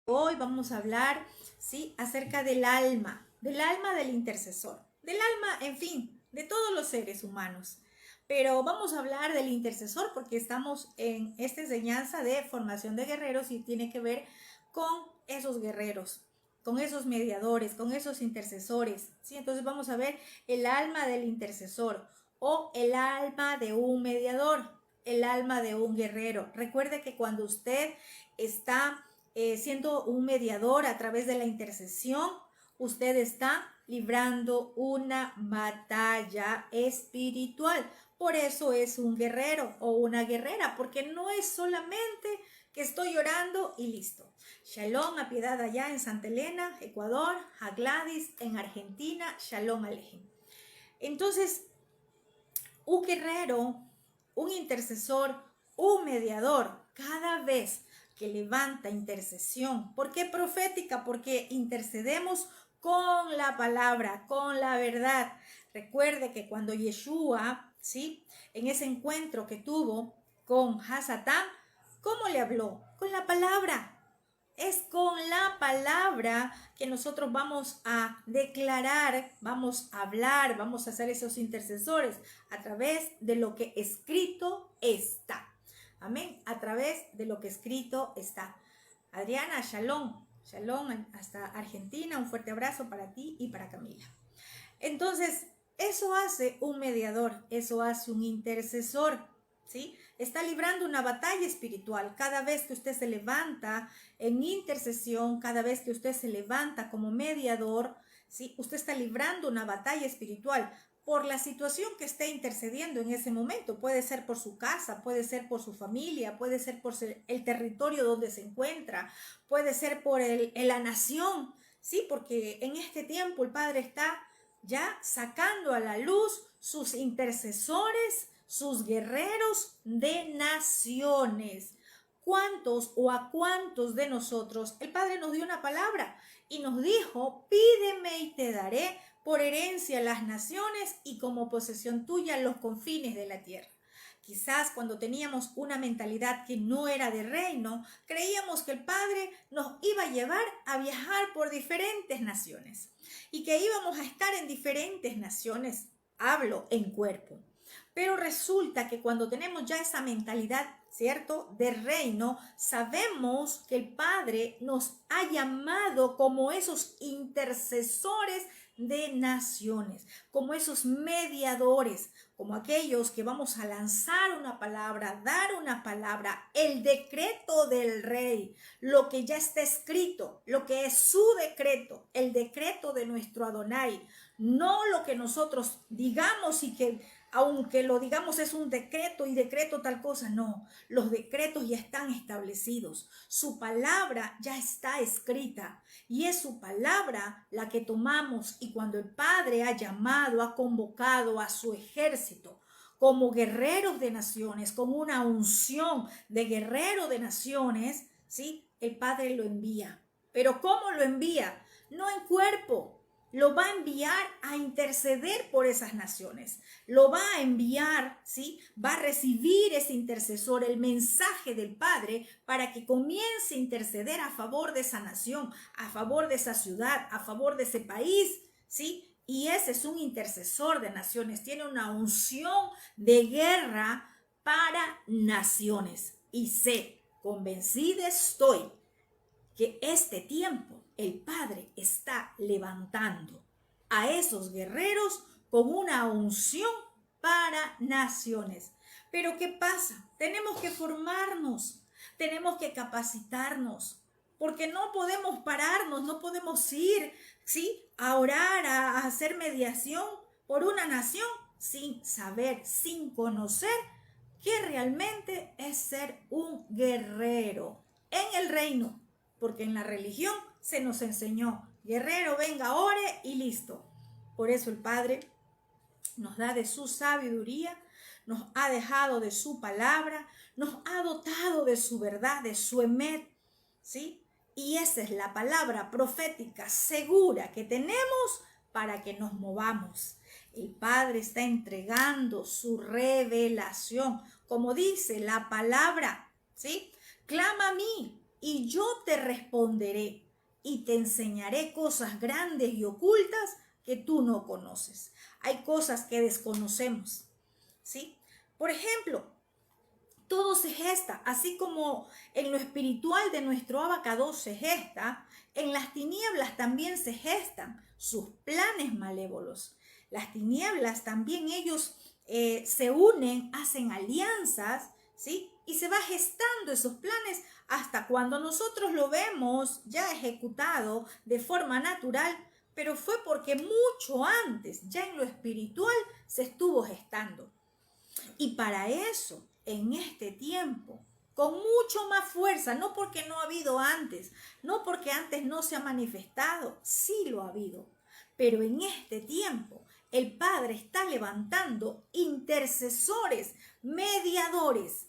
Hoy vamos a hablar, ¿sí?, acerca del alma del intercesor, del alma, en fin, de todos los seres humanos. Pero vamos a hablar del intercesor porque estamos en esta enseñanza de formación de guerreros y tiene que ver con esos guerreros, con esos mediadores, con esos intercesores, ¿sí? Entonces vamos a ver el alma del intercesor o el alma de un mediador, el alma de un guerrero. Recuerde que cuando usted está siendo un mediador a través de la intercesión, usted está librando una batalla espiritual. Por eso es un guerrero o una guerrera, porque no es solamente que estoy orando y listo. Shalom a Piedad allá en Santa Elena, Ecuador, a Gladys en Argentina, Shalom Alejem. Entonces, un guerrero, un intercesor, un mediador, cada vez que levanta intercesión. ¿Por qué profética? Porque intercedemos con la palabra, con la verdad. Recuerde que cuando Yeshua, ¿sí?, en ese encuentro que tuvo con Hasatán, ¿cómo le habló? Con la palabra. Es con la palabra que nosotros vamos a declarar, vamos a hablar, vamos a ser esos intercesores a través de lo que escrito está. Amén. A través de lo que escrito está. Adriana, shalom. Shalom hasta Argentina. Un fuerte abrazo para ti y para Camila. Entonces, eso hace un mediador, eso hace un intercesor, ¿sí? Está librando una batalla espiritual. Cada vez que usted se levanta en intercesión, cada vez que usted se levanta como mediador, ¿sí?, usted está librando una batalla espiritual por la situación que esté intercediendo en ese momento. Puede ser por su casa, puede ser por su familia, puede ser por el territorio donde se encuentra, puede ser por la nación, ¿sí? Porque en este tiempo el Padre está ya sacando a la luz sus intercesores, sus guerreros de naciones. ¿Cuántos o a cuántos de nosotros el Padre nos dio una palabra y nos dijo: pídeme y te daré por herencia las naciones y como posesión tuya los confines de la tierra? Quizás cuando teníamos una mentalidad que no era de reino, creíamos que el Padre nos iba a llevar a viajar por diferentes naciones y que íbamos a estar en diferentes naciones, hablo en cuerpo. Pero resulta que cuando tenemos ya esa mentalidad, ¿cierto?, de reino, sabemos que el Padre nos ha llamado como esos intercesores de naciones, como esos mediadores, como aquellos que vamos a lanzar una palabra, dar una palabra, el decreto del rey, lo que ya está escrito, lo que es su decreto, el decreto de nuestro Adonai, no lo que nosotros digamos y que aunque lo digamos es un decreto y decreto tal cosa, no, los decretos ya están establecidos, su palabra ya está escrita y es su palabra la que tomamos. Y cuando el Padre ha llamado, ha convocado a su ejército como guerreros de naciones, con una unción de guerrero de naciones, ¿sí?, el Padre lo envía. Pero ¿cómo lo envía? No en cuerpo. Lo va a enviar a interceder por esas naciones. Lo va a enviar, ¿sí? Va a recibir ese intercesor, el mensaje del Padre, para que comience a interceder a favor de esa nación, a favor de esa ciudad, a favor de ese país, ¿sí? Y ese es un intercesor de naciones. Tiene una unción de guerra para naciones. Y sé, convencida estoy, que este tiempo el Padre está levantando a esos guerreros con una unción para naciones. Pero ¿qué pasa? Tenemos que formarnos, tenemos que capacitarnos, porque no podemos pararnos, no podemos ir, ¿sí?, a orar, a hacer mediación por una nación sin saber, sin conocer qué realmente es ser un guerrero en el reino. Porque en la religión se nos enseñó: guerrero, venga, ore y listo. Por eso el Padre nos da de su sabiduría, nos ha dejado de su palabra, nos ha dotado de su verdad, de su emet, ¿sí? Y esa es la palabra profética segura que tenemos para que nos movamos. El Padre está entregando su revelación, como dice la palabra, ¿sí? Clama a mí y yo te responderé y te enseñaré cosas grandes y ocultas que tú no conoces. Hay cosas que desconocemos, ¿sí? Por ejemplo, todo se gesta, así como en lo espiritual de nuestro abacados se gesta, en las tinieblas también se gestan sus planes malévolos. Las tinieblas también ellos se unen, hacen alianzas, ¿sí? Y se va gestando esos planes hasta cuando nosotros lo vemos ya ejecutado de forma natural, pero fue porque mucho antes, ya en lo espiritual, se estuvo gestando. Y para eso, en este tiempo, con mucho más fuerza, no porque no ha habido antes, no porque antes no se ha manifestado, sí lo ha habido, pero en este tiempo el Padre está levantando intercesores, mediadores,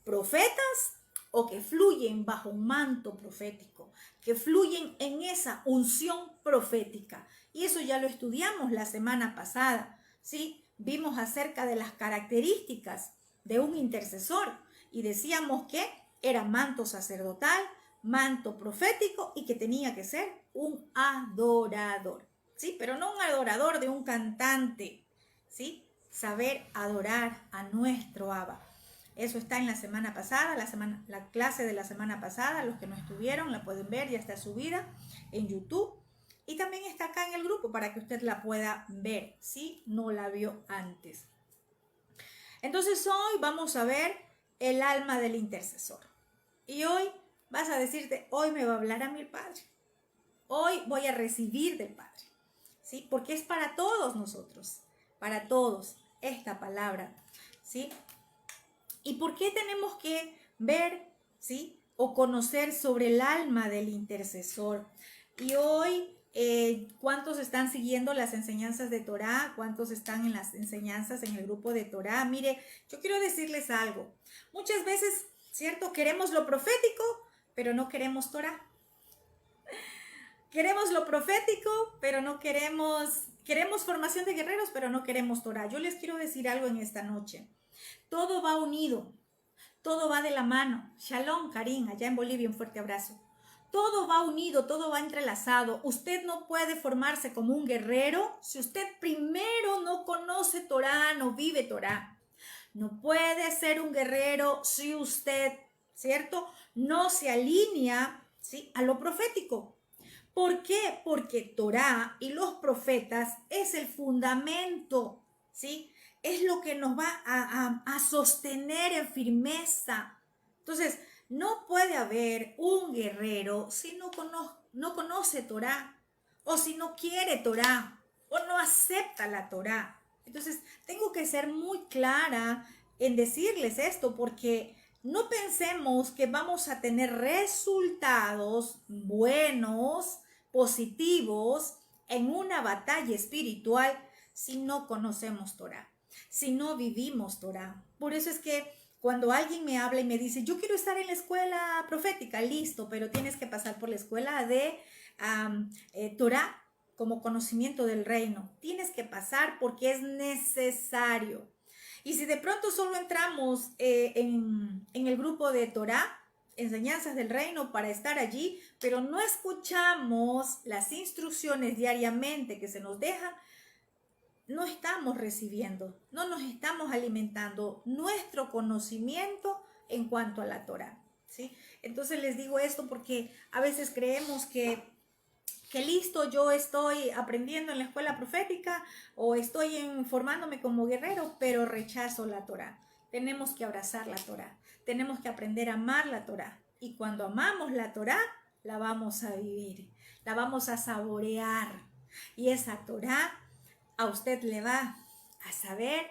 profetas o que fluyen bajo un manto profético, que fluyen en esa unción profética. Y eso ya lo estudiamos la semana pasada, ¿sí? Vimos acerca de las características de un intercesor y decíamos que era manto sacerdotal, manto profético y que tenía que ser un adorador, ¿sí? Pero no un adorador de un cantante, ¿sí? Saber adorar a nuestro Abba. Eso está en la semana pasada, la clase de la semana pasada. Los que no estuvieron la pueden ver, ya está subida en YouTube. Y también está acá en el grupo para que usted la pueda ver si no la vio antes. Entonces hoy vamos a ver el alma del intercesor. Y hoy vas a decirte, hoy me va a hablar a mi Padre. Hoy voy a recibir del Padre. ¿Sí? Porque es para todos nosotros, para todos esta palabra. ¿Sí? ¿Y por qué tenemos que ver, ¿sí? O conocer sobre el alma del intercesor? Y hoy, ¿cuántos están siguiendo las enseñanzas de Torá? ¿Cuántos están en las enseñanzas en el grupo de Torá? Mire, yo quiero decirles algo. Muchas veces, ¿cierto? Queremos lo profético, pero no queremos Torá. Queremos lo profético, pero no queremos formación de guerreros, pero no queremos Torá. Yo les quiero decir algo en esta noche. Todo va unido, todo va de la mano. Shalom, Karim, allá en Bolivia, un fuerte abrazo. Todo va unido, todo va entrelazado. Usted no puede formarse como un guerrero si usted primero no conoce Torá, no vive Torá. No puede ser un guerrero si usted, ¿cierto?, no se alinea, ¿sí?, a lo profético. ¿Por qué? Porque Torá y los profetas es el fundamento, ¿sí? Es lo que nos va a sostener en firmeza. Entonces, no puede haber un guerrero si no conoce Torá, o si no quiere Torá, o no acepta la Torá. Entonces, tengo que ser muy clara en decirles esto, porque no pensemos que vamos a tener resultados buenos, positivos, en una batalla espiritual si no conocemos Torá, si no vivimos Torá. Por eso es que cuando alguien me habla y me dice, yo quiero estar en la escuela profética, listo, pero tienes que pasar por la escuela de Torá como conocimiento del reino. Tienes que pasar porque es necesario. Y si de pronto solo entramos en el grupo de Torá, enseñanzas del reino, para estar allí, pero no escuchamos las instrucciones diariamente que se nos dejan, no estamos recibiendo, no nos estamos alimentando nuestro conocimiento en cuanto a la Torá, ¿sí? Entonces les digo esto porque a veces creemos que listo, yo estoy aprendiendo en la escuela profética o estoy formándome como guerrero, pero rechazo la Torá. Tenemos que abrazar la Torá, tenemos que aprender a amar la Torá. Y cuando amamos la Torá, la vamos a vivir, la vamos a saborear. Y esa Torá a usted le va a saber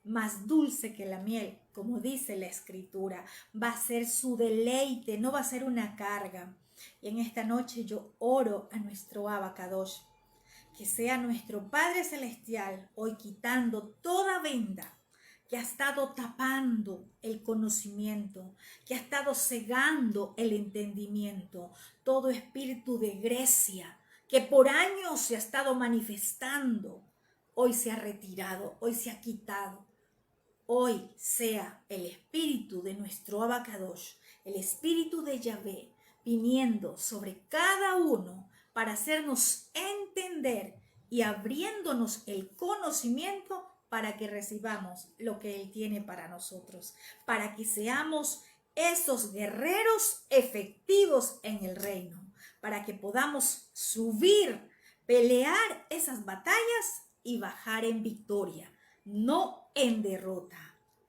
más dulce que la miel, como dice la Escritura. Va a ser su deleite, no va a ser una carga. Y en esta noche yo oro a nuestro Abacadosh, que sea nuestro Padre Celestial hoy quitando toda venda que ha estado tapando el conocimiento, que ha estado cegando el entendimiento, todo espíritu de Grecia que por años se ha estado manifestando, hoy se ha retirado, hoy se ha quitado. Hoy sea el espíritu de nuestro Abacadosh, el espíritu de Yahvé, viniendo sobre cada uno para hacernos entender y abriéndonos el conocimiento para que recibamos lo que Él tiene para nosotros, para que seamos esos guerreros efectivos en el reino, para que podamos subir, pelear esas batallas y bajar en victoria, no en derrota.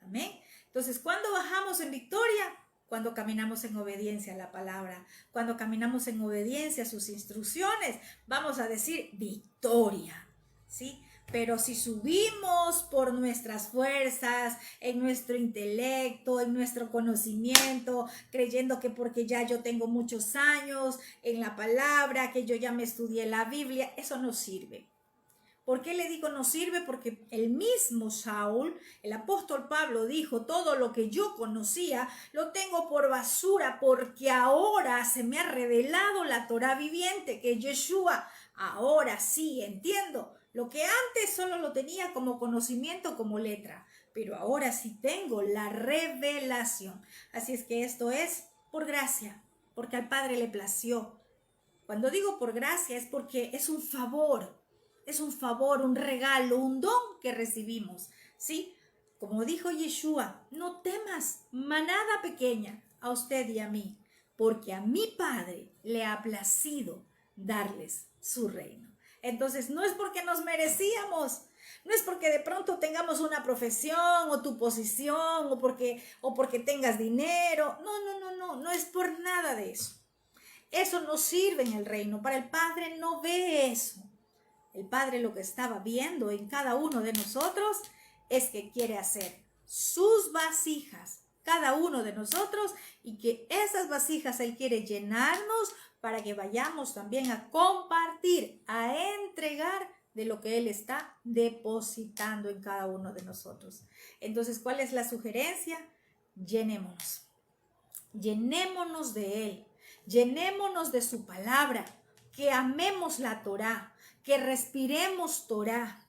Amén. Entonces, ¿cuándo bajamos en victoria? Cuando caminamos en obediencia a la palabra, cuando caminamos en obediencia a sus instrucciones, vamos a decir victoria, ¿sí? Pero si subimos por nuestras fuerzas, en nuestro intelecto, en nuestro conocimiento, creyendo que porque ya yo tengo muchos años en la palabra, que yo ya me estudié la Biblia, eso no sirve. ¿Por qué le digo no sirve? Porque el mismo Saúl, el apóstol Pablo dijo, todo lo que yo conocía lo tengo por basura porque ahora se me ha revelado la Torá viviente, que es Yeshua. Ahora sí entiendo. Lo que antes solo lo tenía como conocimiento, como letra, pero ahora sí tengo la revelación. Así es que esto es por gracia, porque al Padre le plació. Cuando digo por gracia es porque es un favor, un regalo, un don que recibimos, ¿sí? Como dijo Yeshua, no temas, manada pequeña, a usted y a mí, porque a mi Padre le ha placido darles su reino. Entonces, no es porque nos merecíamos, no es porque de pronto tengamos una profesión o tu posición o porque tengas dinero. No es por nada de eso. Eso no sirve en el reino. Para el Padre no ve eso. El Padre lo que estaba viendo en cada uno de nosotros es que quiere hacer sus vasijas, cada uno de nosotros, y que esas vasijas Él quiere llenarnos para que vayamos también a compartir, a entregar de lo que Él está depositando en cada uno de nosotros. Entonces, ¿cuál es la sugerencia? Llenémonos. Llenémonos de Él. Llenémonos de su palabra. Que amemos la Torá. Que respiremos Torá.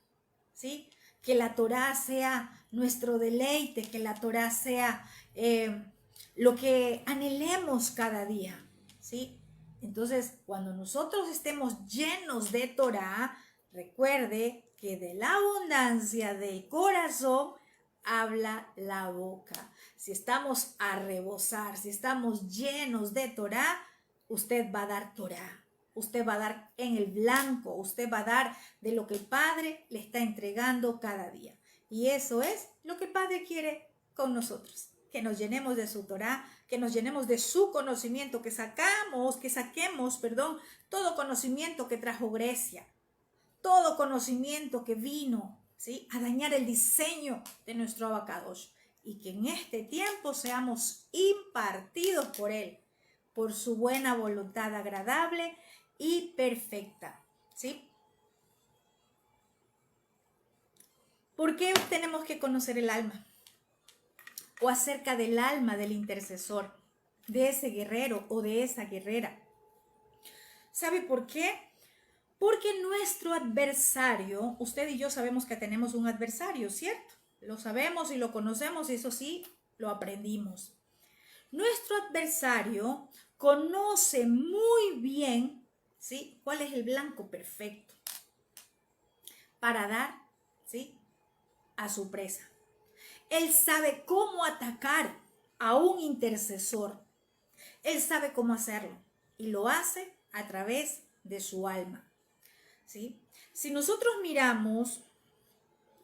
¿Sí? Que la Torá sea nuestro deleite. Que la Torá sea lo que anhelemos cada día. ¿Sí? Entonces, cuando nosotros estemos llenos de Torá, recuerde que de la abundancia del corazón habla la boca. Si estamos a rebosar, si estamos llenos de Torá, usted va a dar Torá. Usted va a dar en el blanco, usted va a dar de lo que el Padre le está entregando cada día. Y eso es lo que el Padre quiere con nosotros. Que nos llenemos de su Torá, que nos llenemos de su conocimiento, que saquemos todo conocimiento que trajo Grecia, todo conocimiento que vino, ¿sí?, a dañar el diseño de nuestro Abacadosh, y que en este tiempo seamos impartidos por Él, por su buena voluntad agradable y perfecta, ¿sí? ¿Por qué tenemos que conocer el alma? O acerca del alma del intercesor, de ese guerrero o de esa guerrera. ¿Sabe por qué? Porque nuestro adversario, usted y yo sabemos que tenemos un adversario, ¿cierto? Lo sabemos y lo conocemos y eso sí, lo aprendimos. Nuestro adversario conoce muy bien, ¿sí?, cuál es el blanco perfecto para dar, ¿sí?, a su presa. Él sabe cómo atacar a un intercesor. Él sabe cómo hacerlo y lo hace a través de su alma, ¿sí? Si nosotros miramos,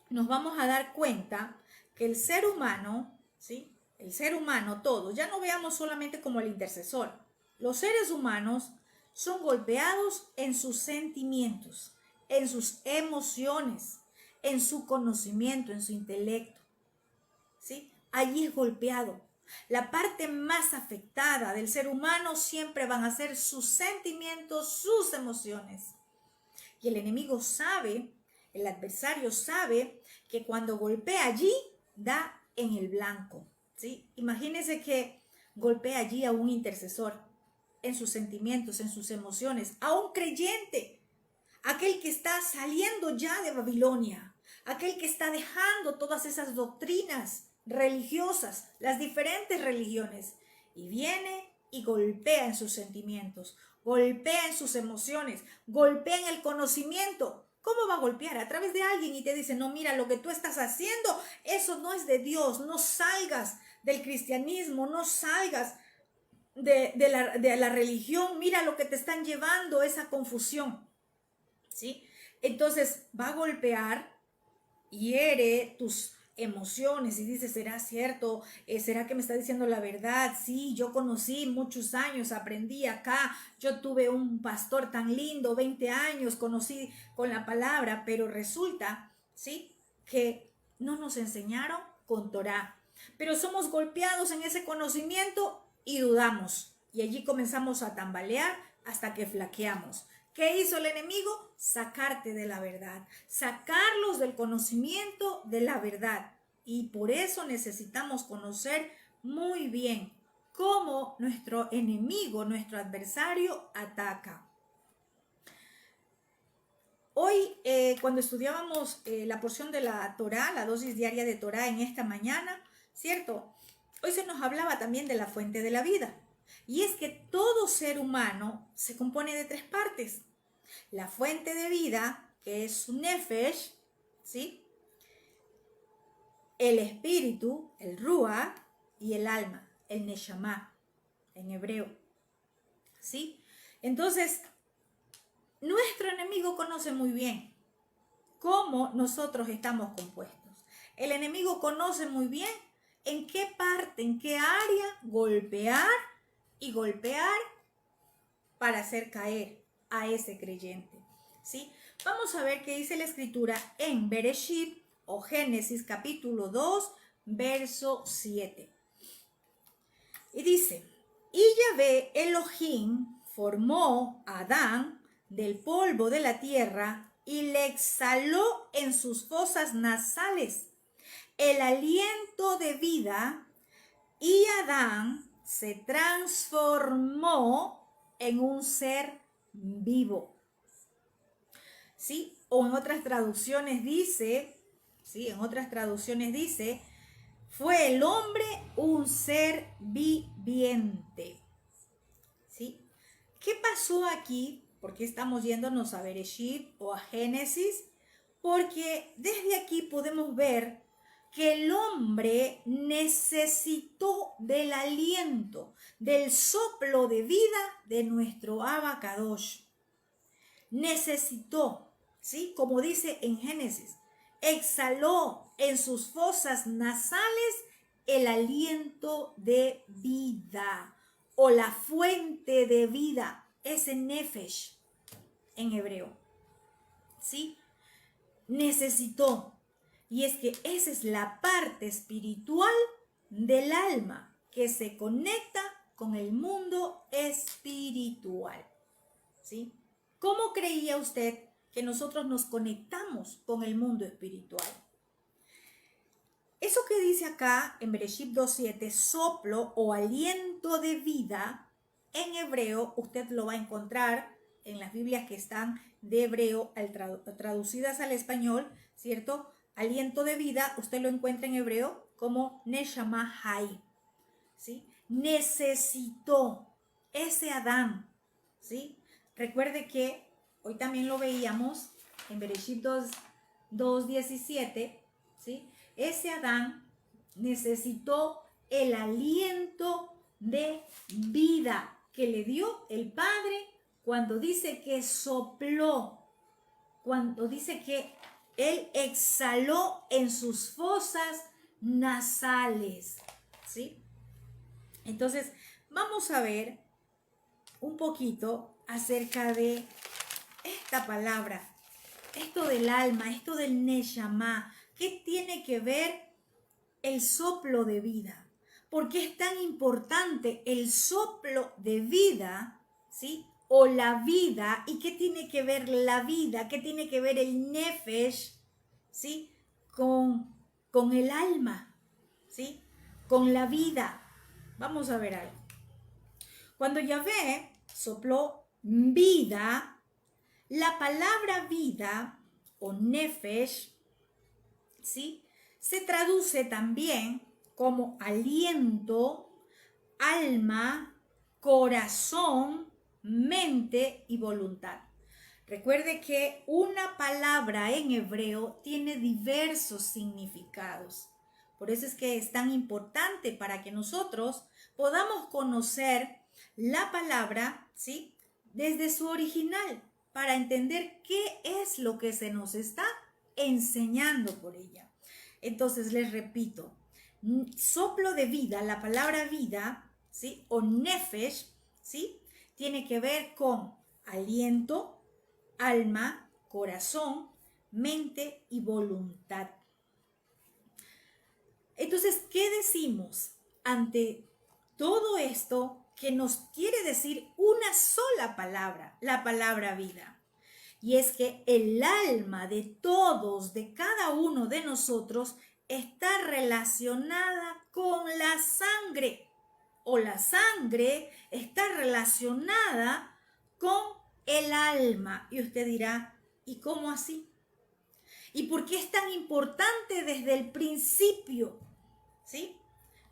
nos vamos a dar cuenta que el ser humano, ¿sí?, el ser humano todo, ya no veamos solamente como el intercesor. Los seres humanos son golpeados en sus sentimientos, en sus emociones, en su conocimiento, en su intelecto. ¿Sí? Allí es golpeado. La parte más afectada del ser humano siempre van a ser sus sentimientos, sus emociones. Y el enemigo sabe, el adversario sabe que cuando golpea allí, da en el blanco, ¿sí? Imagínense que golpea allí a un intercesor, en sus sentimientos, en sus emociones, a un creyente, aquel que está saliendo ya de Babilonia, aquel que está dejando todas esas doctrinas religiosas, las diferentes religiones, y viene y golpea en sus sentimientos, golpea en sus emociones, golpea en el conocimiento. ¿Cómo va a golpear? A través de alguien y te dice, no, mira, lo que tú estás haciendo, eso no es de Dios, no salgas del cristianismo, no salgas de la religión, mira lo que te están llevando, esa confusión, ¿sí? Entonces va a golpear, hiere tus emociones y dices, ¿será cierto? ¿Será que me está diciendo la verdad? Sí, yo conocí muchos años, aprendí acá, yo tuve un pastor tan lindo, 20 años, conocí con la palabra, pero resulta, ¿sí? Que no nos enseñaron con Torá, pero somos golpeados en ese conocimiento y dudamos. Y allí comenzamos a tambalear hasta que flaqueamos. ¿Qué hizo el enemigo? Sacarte de la verdad, sacarlos del conocimiento de la verdad. Y por eso necesitamos conocer muy bien cómo nuestro enemigo, nuestro adversario, ataca. Hoy, cuando estudiábamos la porción de la Torá, la dosis diaria de Torá en esta mañana, ¿cierto? Hoy se nos hablaba también de la fuente de la vida. Y es que todo ser humano se compone de 3 partes. La fuente de vida, que es su nefesh, ¿sí? El espíritu, el ruah, y el alma, el neshama, en hebreo, ¿sí? Entonces, nuestro enemigo conoce muy bien cómo nosotros estamos compuestos. El enemigo conoce muy bien en qué parte, en qué área golpear y golpear para hacer caer a ese creyente, ¿sí? Vamos a ver qué dice la escritura en Bereshit o Génesis capítulo 2, verso 7. Y dice, y Yahvé Elohim formó a Adán del polvo de la tierra y le exhaló en sus fosas nasales el aliento de vida, y Adán se transformó en un ser vivo. ¿Sí? O en otras traducciones dice, ¿sí? En otras traducciones dice, fue el hombre un ser viviente. ¿Sí? ¿Qué pasó aquí? ¿Por qué estamos yéndonos a Bereshit o a Génesis? Porque desde aquí podemos ver que el hombre necesitó del aliento, del soplo de vida de nuestro Abacadosh. Necesitó, ¿sí? Como dice en Génesis, exhaló en sus fosas nasales el aliento de vida o la fuente de vida, ese nefesh en hebreo, ¿sí? Necesitó. Y es que esa es la parte espiritual del alma que se conecta con el mundo espiritual, ¿sí? ¿Cómo creía usted que nosotros nos conectamos con el mundo espiritual? Eso que dice acá en Bereshit 2.7, soplo o aliento de vida, en hebreo usted lo va a encontrar en las Biblias que están de hebreo traducidas al español, ¿cierto? Aliento de vida, usted lo encuentra en hebreo como Neshama Hay, ¿sí? Necesitó ese Adán, ¿sí? Recuerde que hoy también lo veíamos en Bereshit 2.17, ¿sí? Ese Adán necesitó el aliento de vida que le dio el Padre cuando dice que sopló, cuando dice que Él exhaló en sus fosas nasales, ¿sí? Entonces, vamos a ver un poquito acerca de esta palabra, esto del alma, esto del neshama. ¿Qué tiene que ver el soplo de vida? ¿Por qué es tan importante el soplo de vida, ¿sí? O la vida, ¿y qué tiene que ver la vida? ¿Qué tiene que ver el nefesh, ¿sí? Con el alma, ¿sí? Con la vida. Vamos a ver algo. Cuando Yahvé sopló vida, la palabra vida o nefesh, ¿sí? Se traduce también como aliento, alma, corazón, mente y voluntad. Recuerde que una palabra en hebreo tiene diversos significados. Por eso es que es tan importante para que nosotros podamos conocer la palabra, ¿sí?, desde su original, para entender qué es lo que se nos está enseñando por ella. Entonces, les repito, soplo de vida, la palabra vida, ¿sí?, o nefesh, ¿sí?, tiene que ver con aliento, alma, corazón, mente y voluntad. Entonces, ¿qué decimos ante todo esto que nos quiere decir una sola palabra, la palabra vida? Y es que el alma de todos, de cada uno de nosotros, está relacionada con la sangre, o la sangre está relacionada con el alma. Y usted dirá, ¿y cómo así? ¿Y por qué es tan importante desde el principio? ¿Sí?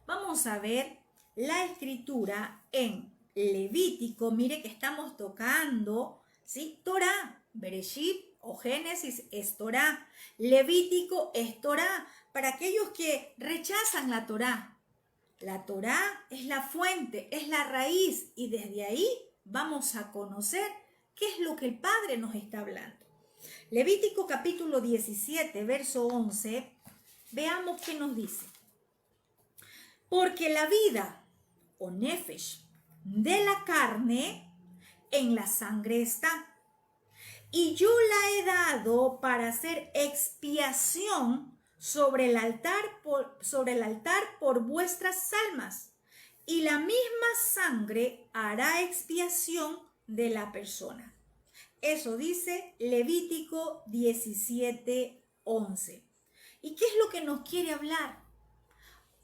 Vamos a ver la escritura en Levítico. Mire que estamos tocando, ¿sí?, Torá. Bereshit o Génesis es Torá. Levítico es Torá. Para aquellos que rechazan la Torá es la fuente, es la raíz, y desde ahí vamos a conocer qué es lo que el Padre nos está hablando. Levítico capítulo 17, verso 11, veamos qué nos dice. Porque la vida, o nefesh, de la carne, en la sangre está. Y yo la he dado para hacer expiación sobre el altar por vuestras almas. Y la misma sangre hará expiación de la persona. Eso dice Levítico 17, 11. ¿Y qué es lo que nos quiere hablar?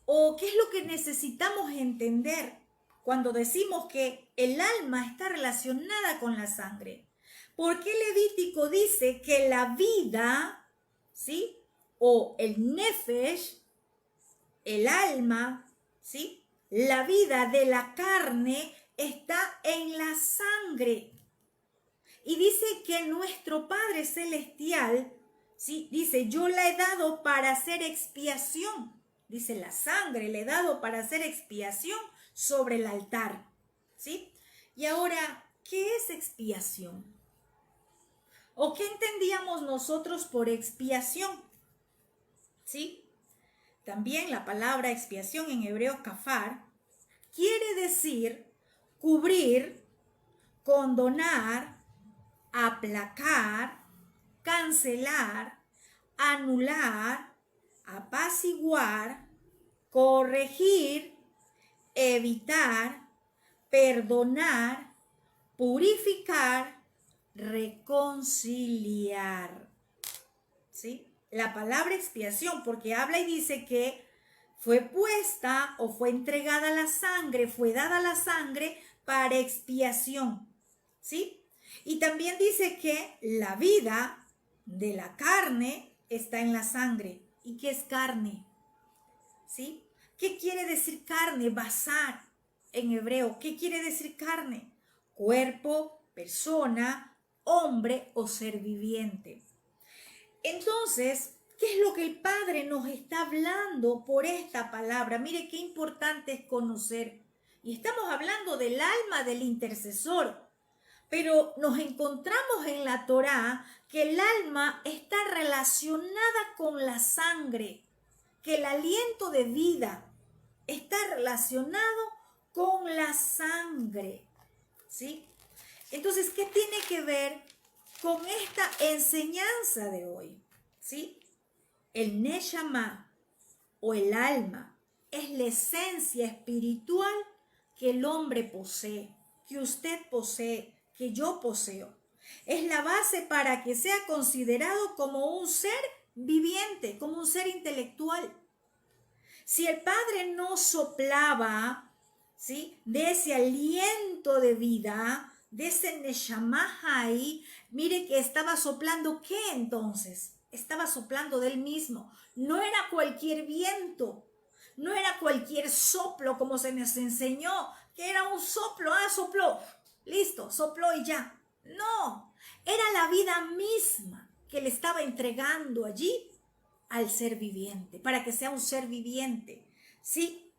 ¿O qué es lo que necesitamos entender cuando decimos que el alma está relacionada con la sangre? ¿Por qué Levítico dice que la vida, ¿sí?, o el nefesh, el alma, ¿sí?, la vida de la carne está en la sangre? Y dice que nuestro Padre Celestial, ¿sí?, dice, yo la he dado para hacer expiación. Dice, la sangre le he dado para hacer expiación sobre el altar, ¿sí? Y ahora, ¿qué es expiación? ¿O qué entendíamos nosotros por expiación? ¿Sí? También la palabra expiación en hebreo kafar quiere decir cubrir, condonar, aplacar, cancelar, anular, apaciguar, corregir, evitar, perdonar, purificar, reconciliar. ¿Sí? La palabra expiación, porque habla y dice que fue puesta o fue entregada la sangre, fue dada la sangre para expiación. ¿Sí? Y también dice que la vida de la carne está en la sangre. ¿Y qué es carne? ¿Sí? ¿Qué quiere decir carne? Basar en hebreo. ¿Qué quiere decir carne? Cuerpo, persona, hombre o ser viviente. Entonces, ¿qué es lo que el Padre nos está hablando por esta palabra? Mire qué importante es conocer. Y estamos hablando del alma del intercesor. Pero nos encontramos en la Torá que el alma está relacionada con la sangre, que el aliento de vida está relacionado con la sangre, ¿sí? Entonces, ¿qué tiene que ver con esta enseñanza de hoy? ¿Sí? El neshama o el alma es la esencia espiritual que el hombre posee, que usted posee, que yo poseo. Es la base para que sea considerado como un ser viviente, como un ser intelectual. Si el Padre no soplaba, ¿sí?, de ese aliento de vida, de ese neshama ahí, mire que estaba soplando, ¿qué entonces? Estaba soplando de él mismo. No era cualquier viento, no era cualquier soplo como se nos enseñó, que era un soplo, sopló, listo, sopló y ya. No, era la vida misma que le estaba entregando allí al ser viviente, para que sea un ser viviente. ¿Sí?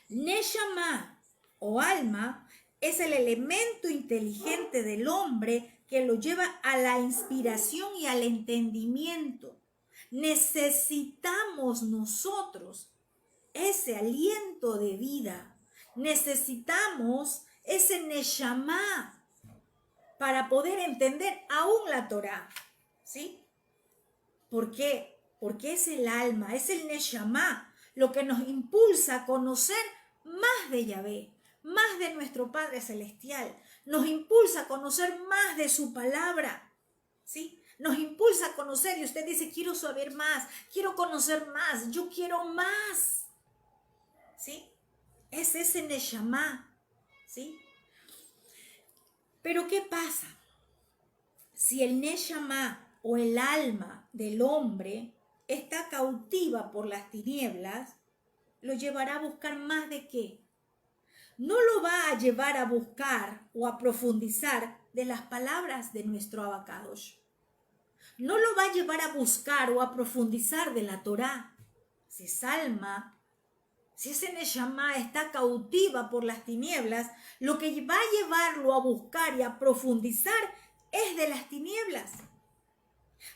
Neshama o alma es el elemento inteligente del hombre que lo lleva a la inspiración y al entendimiento. Necesitamos nosotros ese aliento de vida. Necesitamos ese Neshama para poder entender aún la Torá. ¿Sí? ¿Por qué? Porque es el alma, es el Neshama, lo que nos impulsa a conocer más de Yahvé, más de nuestro Padre Celestial. Nos impulsa a conocer más de su palabra, ¿sí? Nos impulsa a conocer y usted dice, quiero saber más, quiero conocer más, yo quiero más, ¿sí? Es ese Neshama, ¿sí? Pero ¿qué pasa? Si el Neshama o el alma del hombre está cautiva por las tinieblas, lo llevará a buscar más de qué. No lo va a llevar a buscar o a profundizar de las palabras de nuestro Abacadosh. No lo va a llevar a buscar o a profundizar de la Torá. Si esa alma, si ese Neshama está cautiva por las tinieblas, lo que va a llevarlo a buscar y a profundizar es de las tinieblas.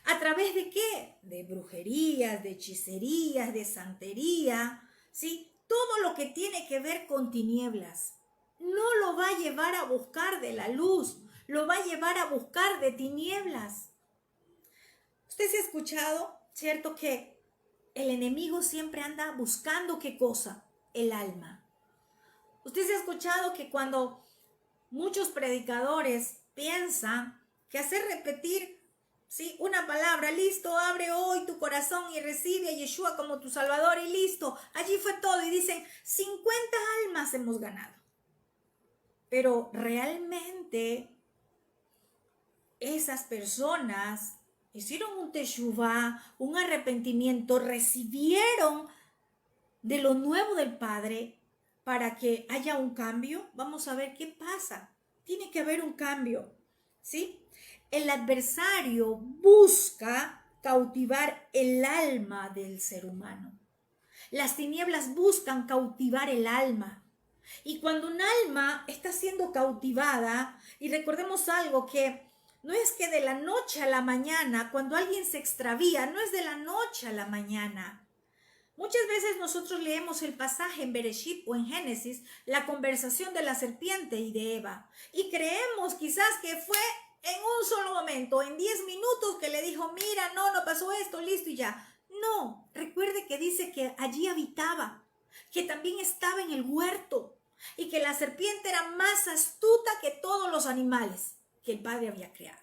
¿A través de qué? De brujerías, de hechicerías, de santería, ¿sí? Todo lo que tiene que ver con tinieblas. No lo va a llevar a buscar de la luz, lo va a llevar a buscar de tinieblas. Usted se ha escuchado, ¿cierto? Que el enemigo siempre anda buscando ¿qué cosa? El alma. Usted se ha escuchado que cuando muchos predicadores piensan que hacer repetir, ¿sí?, una palabra, listo, abre hoy tu corazón y recibe a Yeshua como tu Salvador y listo, allí fue todo y dicen 50 almas hemos ganado. Pero realmente esas personas hicieron un teshuvá, un arrepentimiento, recibieron de lo nuevo del Padre para que haya un cambio. Vamos a ver qué pasa. Tiene que haber un cambio, ¿sí? El adversario busca cautivar el alma del ser humano. Las tinieblas buscan cautivar el alma. Y cuando un alma está siendo cautivada, y recordemos algo que no es que de la noche a la mañana, cuando alguien se extravía, no es de la noche a la mañana. Muchas veces nosotros leemos el pasaje en Bereshit o en Génesis, la conversación de la serpiente y de Eva, y creemos quizás que fue en un solo momento, en 10 minutos que le dijo, mira, no pasó esto, listo y ya. No, recuerde que dice que allí habitaba, que también estaba en el huerto y que la serpiente era más astuta que todos los animales que el Padre había creado.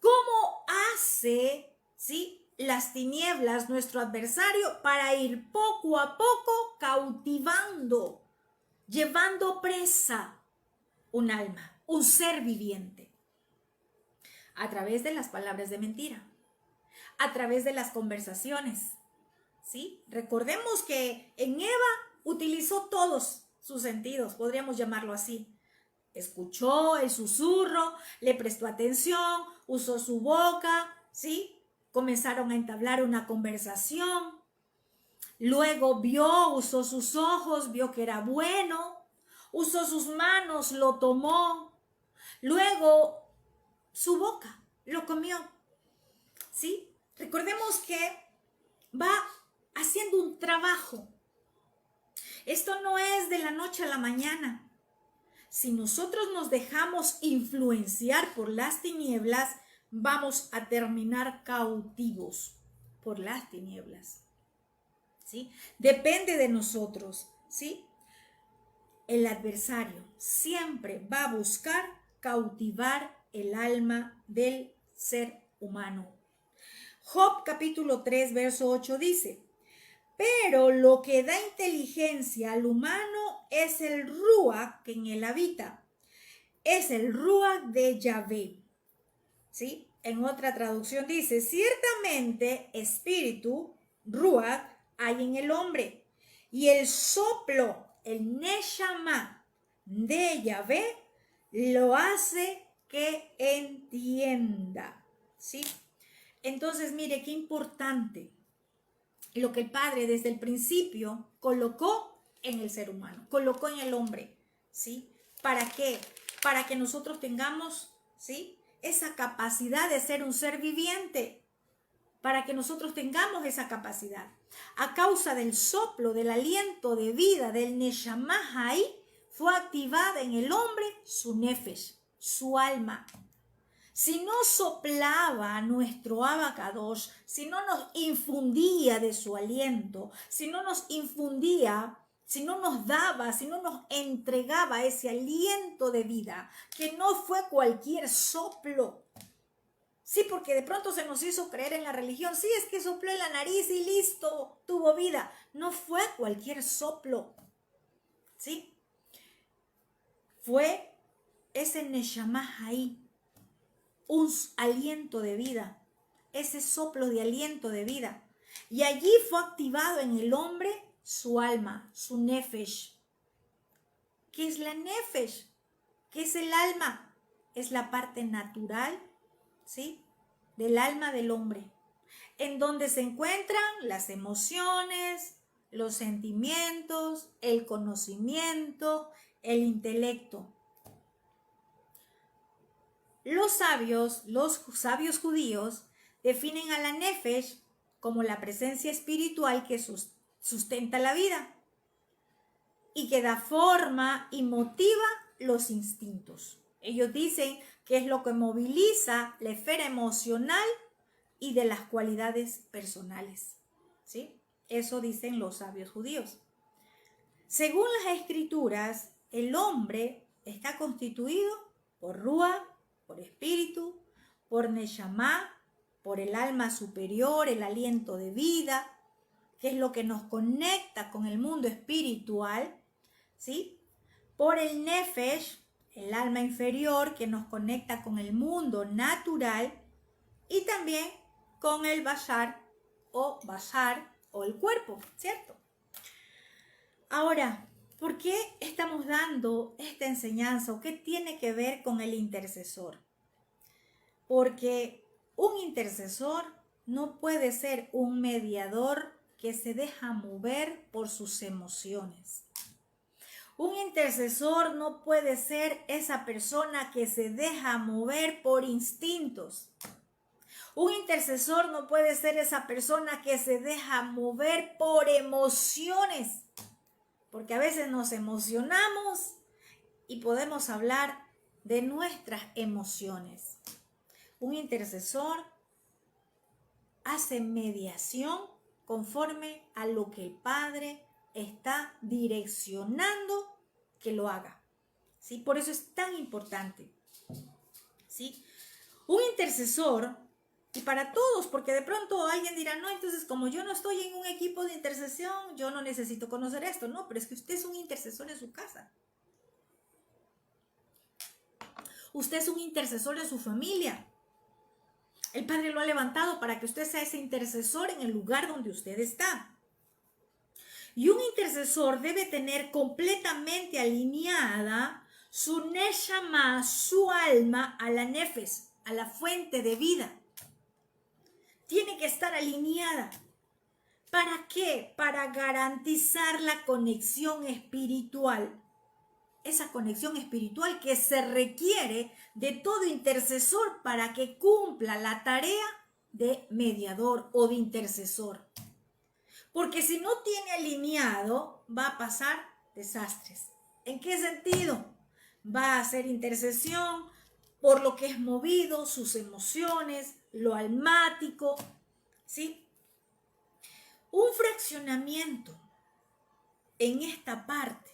¿Cómo hace, sí, las tinieblas nuestro adversario para ir poco a poco cautivando, llevando presa un alma, un ser viviente? A través de las palabras de mentira, a través de las conversaciones, ¿sí? Recordemos que en Eva utilizó todos sus sentidos, podríamos llamarlo así. Escuchó el susurro, le prestó atención, usó su boca, ¿sí? Comenzaron a entablar una conversación. Luego vio, usó sus ojos, vio que era bueno, usó sus manos, lo tomó. Luego su boca lo comió, ¿sí? Recordemos que va haciendo un trabajo. Esto no es de la noche a la mañana. Si nosotros nos dejamos influenciar por las tinieblas, vamos a terminar cautivos por las tinieblas, ¿sí? Depende de nosotros, ¿sí? El adversario siempre va a buscar cautivar el alma del ser humano. Job capítulo 3, verso 8 dice, pero lo que da inteligencia al humano es el Ruach que en él habita. Es el Ruach de Yahvé. ¿Sí? En otra traducción dice, ciertamente espíritu, Ruach, hay en el hombre. Y el soplo el Neshama de Yahvé lo hace que entienda, ¿sí? Entonces, mire, qué importante lo que el Padre desde el principio colocó en el ser humano, colocó en el hombre, ¿sí? ¿Para qué? Para que nosotros tengamos, ¿sí?, esa capacidad de ser un ser viviente, para que nosotros tengamos esa capacidad. A causa del soplo, del aliento de vida, del Neshama Hay, fue activada en el hombre su nefesh, su alma. Si no soplaba nuestro Abacadosh, si no nos infundía de su aliento, si no nos infundía, si no nos daba, si no nos entregaba ese aliento de vida, que no fue cualquier soplo. Sí, porque de pronto se nos hizo creer en la religión, sí, es que sopló en la nariz y listo, tuvo vida. No fue cualquier soplo, ¿sí? Fue ese Neshama ahí, un aliento de vida, ese soplo de aliento de vida. Y allí fue activado en el hombre su alma, su nefesh. ¿Qué es la nefesh? ¿Qué es el alma? Es la parte natural, ¿sí?, del alma del hombre, en donde se encuentran las emociones, los sentimientos, el conocimiento, el intelecto. Los sabios judíos definen a la nefesh como la presencia espiritual que sustenta la vida y que da forma y motiva los instintos. Ellos dicen que es lo que moviliza la esfera emocional y de las cualidades personales, ¿sí? Eso dicen los sabios judíos. Según las escrituras, el hombre está constituido por Ruach, por espíritu, por Neshama, por el alma superior, el aliento de vida, que es lo que nos conecta con el mundo espiritual, ¿sí?, por el Nefesh, el alma inferior, que nos conecta con el mundo natural, y también con el Bashar o el cuerpo, ¿cierto? Ahora, ¿por qué estamos dando esta enseñanza o qué tiene que ver con el intercesor? Porque un intercesor no puede ser un mediador que se deja mover por sus emociones. Un intercesor no puede ser esa persona que se deja mover por instintos. Un intercesor no puede ser esa persona que se deja mover por emociones, porque a veces nos emocionamos y podemos hablar de nuestras emociones. Un intercesor hace mediación conforme a lo que el Padre está direccionando que lo haga, ¿sí? Por eso es tan importante, ¿sí? Un intercesor, y para todos, porque de pronto alguien dirá, no, entonces como yo no estoy en un equipo de intercesión, yo no necesito conocer esto. No, pero es que usted es un intercesor en su casa. Usted es un intercesor en su familia. El Padre lo ha levantado para que usted sea ese intercesor en el lugar donde usted está. Y un intercesor debe tener completamente alineada su neshama, su alma, a la nefes, a la fuente de vida. Tiene que estar alineada. ¿Para qué? Para garantizar la conexión espiritual. Esa conexión espiritual que se requiere de todo intercesor para que cumpla la tarea de mediador o de intercesor. Porque si no tiene alineado, va a pasar desastres. ¿En qué sentido? Va a hacer intercesión por lo que es movido, sus emociones, lo almático, ¿sí? Un fraccionamiento en esta parte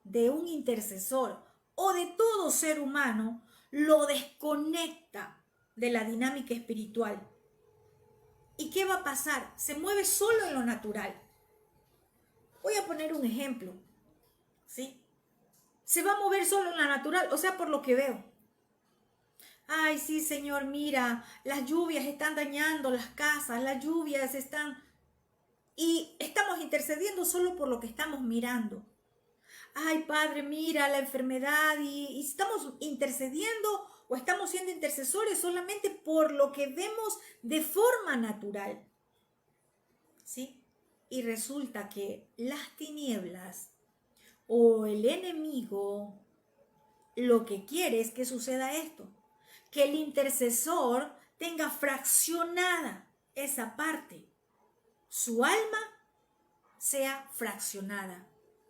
de un intercesor o de todo ser humano lo desconecta de la dinámica espiritual. ¿Y qué va a pasar? Se mueve solo en lo natural. Voy a poner un ejemplo, ¿sí? Se va a mover solo en la natural, o sea, por lo que veo. Ay, sí, Señor, mira, las lluvias están dañando las casas, las lluvias están... Y estamos intercediendo solo por lo que estamos mirando. ay Padre, mira la enfermedad y estamos intercediendo o estamos siendo intercesores solamente por lo que vemos de forma natural, ¿sí? Y resulta que las tinieblas o el enemigo lo que quiere es que suceda esto, que el intercesor tenga fraccionada esa parte, su alma sea fraccionada.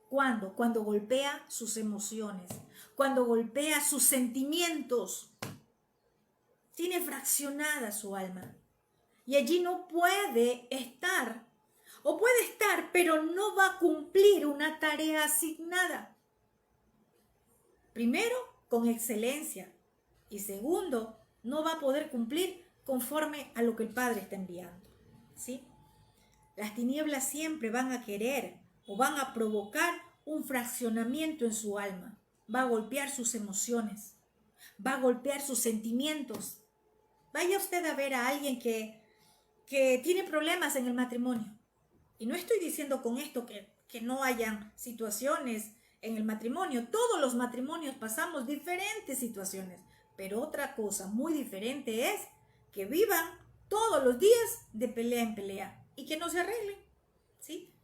¿Cuándo? Cuando golpea sus emociones, cuando golpea sus sentimientos. Tiene fraccionada su alma. Y allí no puede estar, o puede estar, pero no va a cumplir una tarea asignada. Primero, con excelencia. Y segundo, no va a poder cumplir conforme a lo que el Padre está enviando. ¿Sí? Las tinieblas siempre van a querer o van a provocar un fraccionamiento en su alma. Va a golpear sus emociones, va a golpear sus sentimientos. Vaya usted a ver a alguien que tiene problemas en el matrimonio. Y no estoy diciendo con esto que no hayan situaciones en el matrimonio. Todos los matrimonios pasamos diferentes situaciones. Pero otra cosa muy diferente es que vivan todos los días de pelea en pelea y que no se arreglen, ¿sí?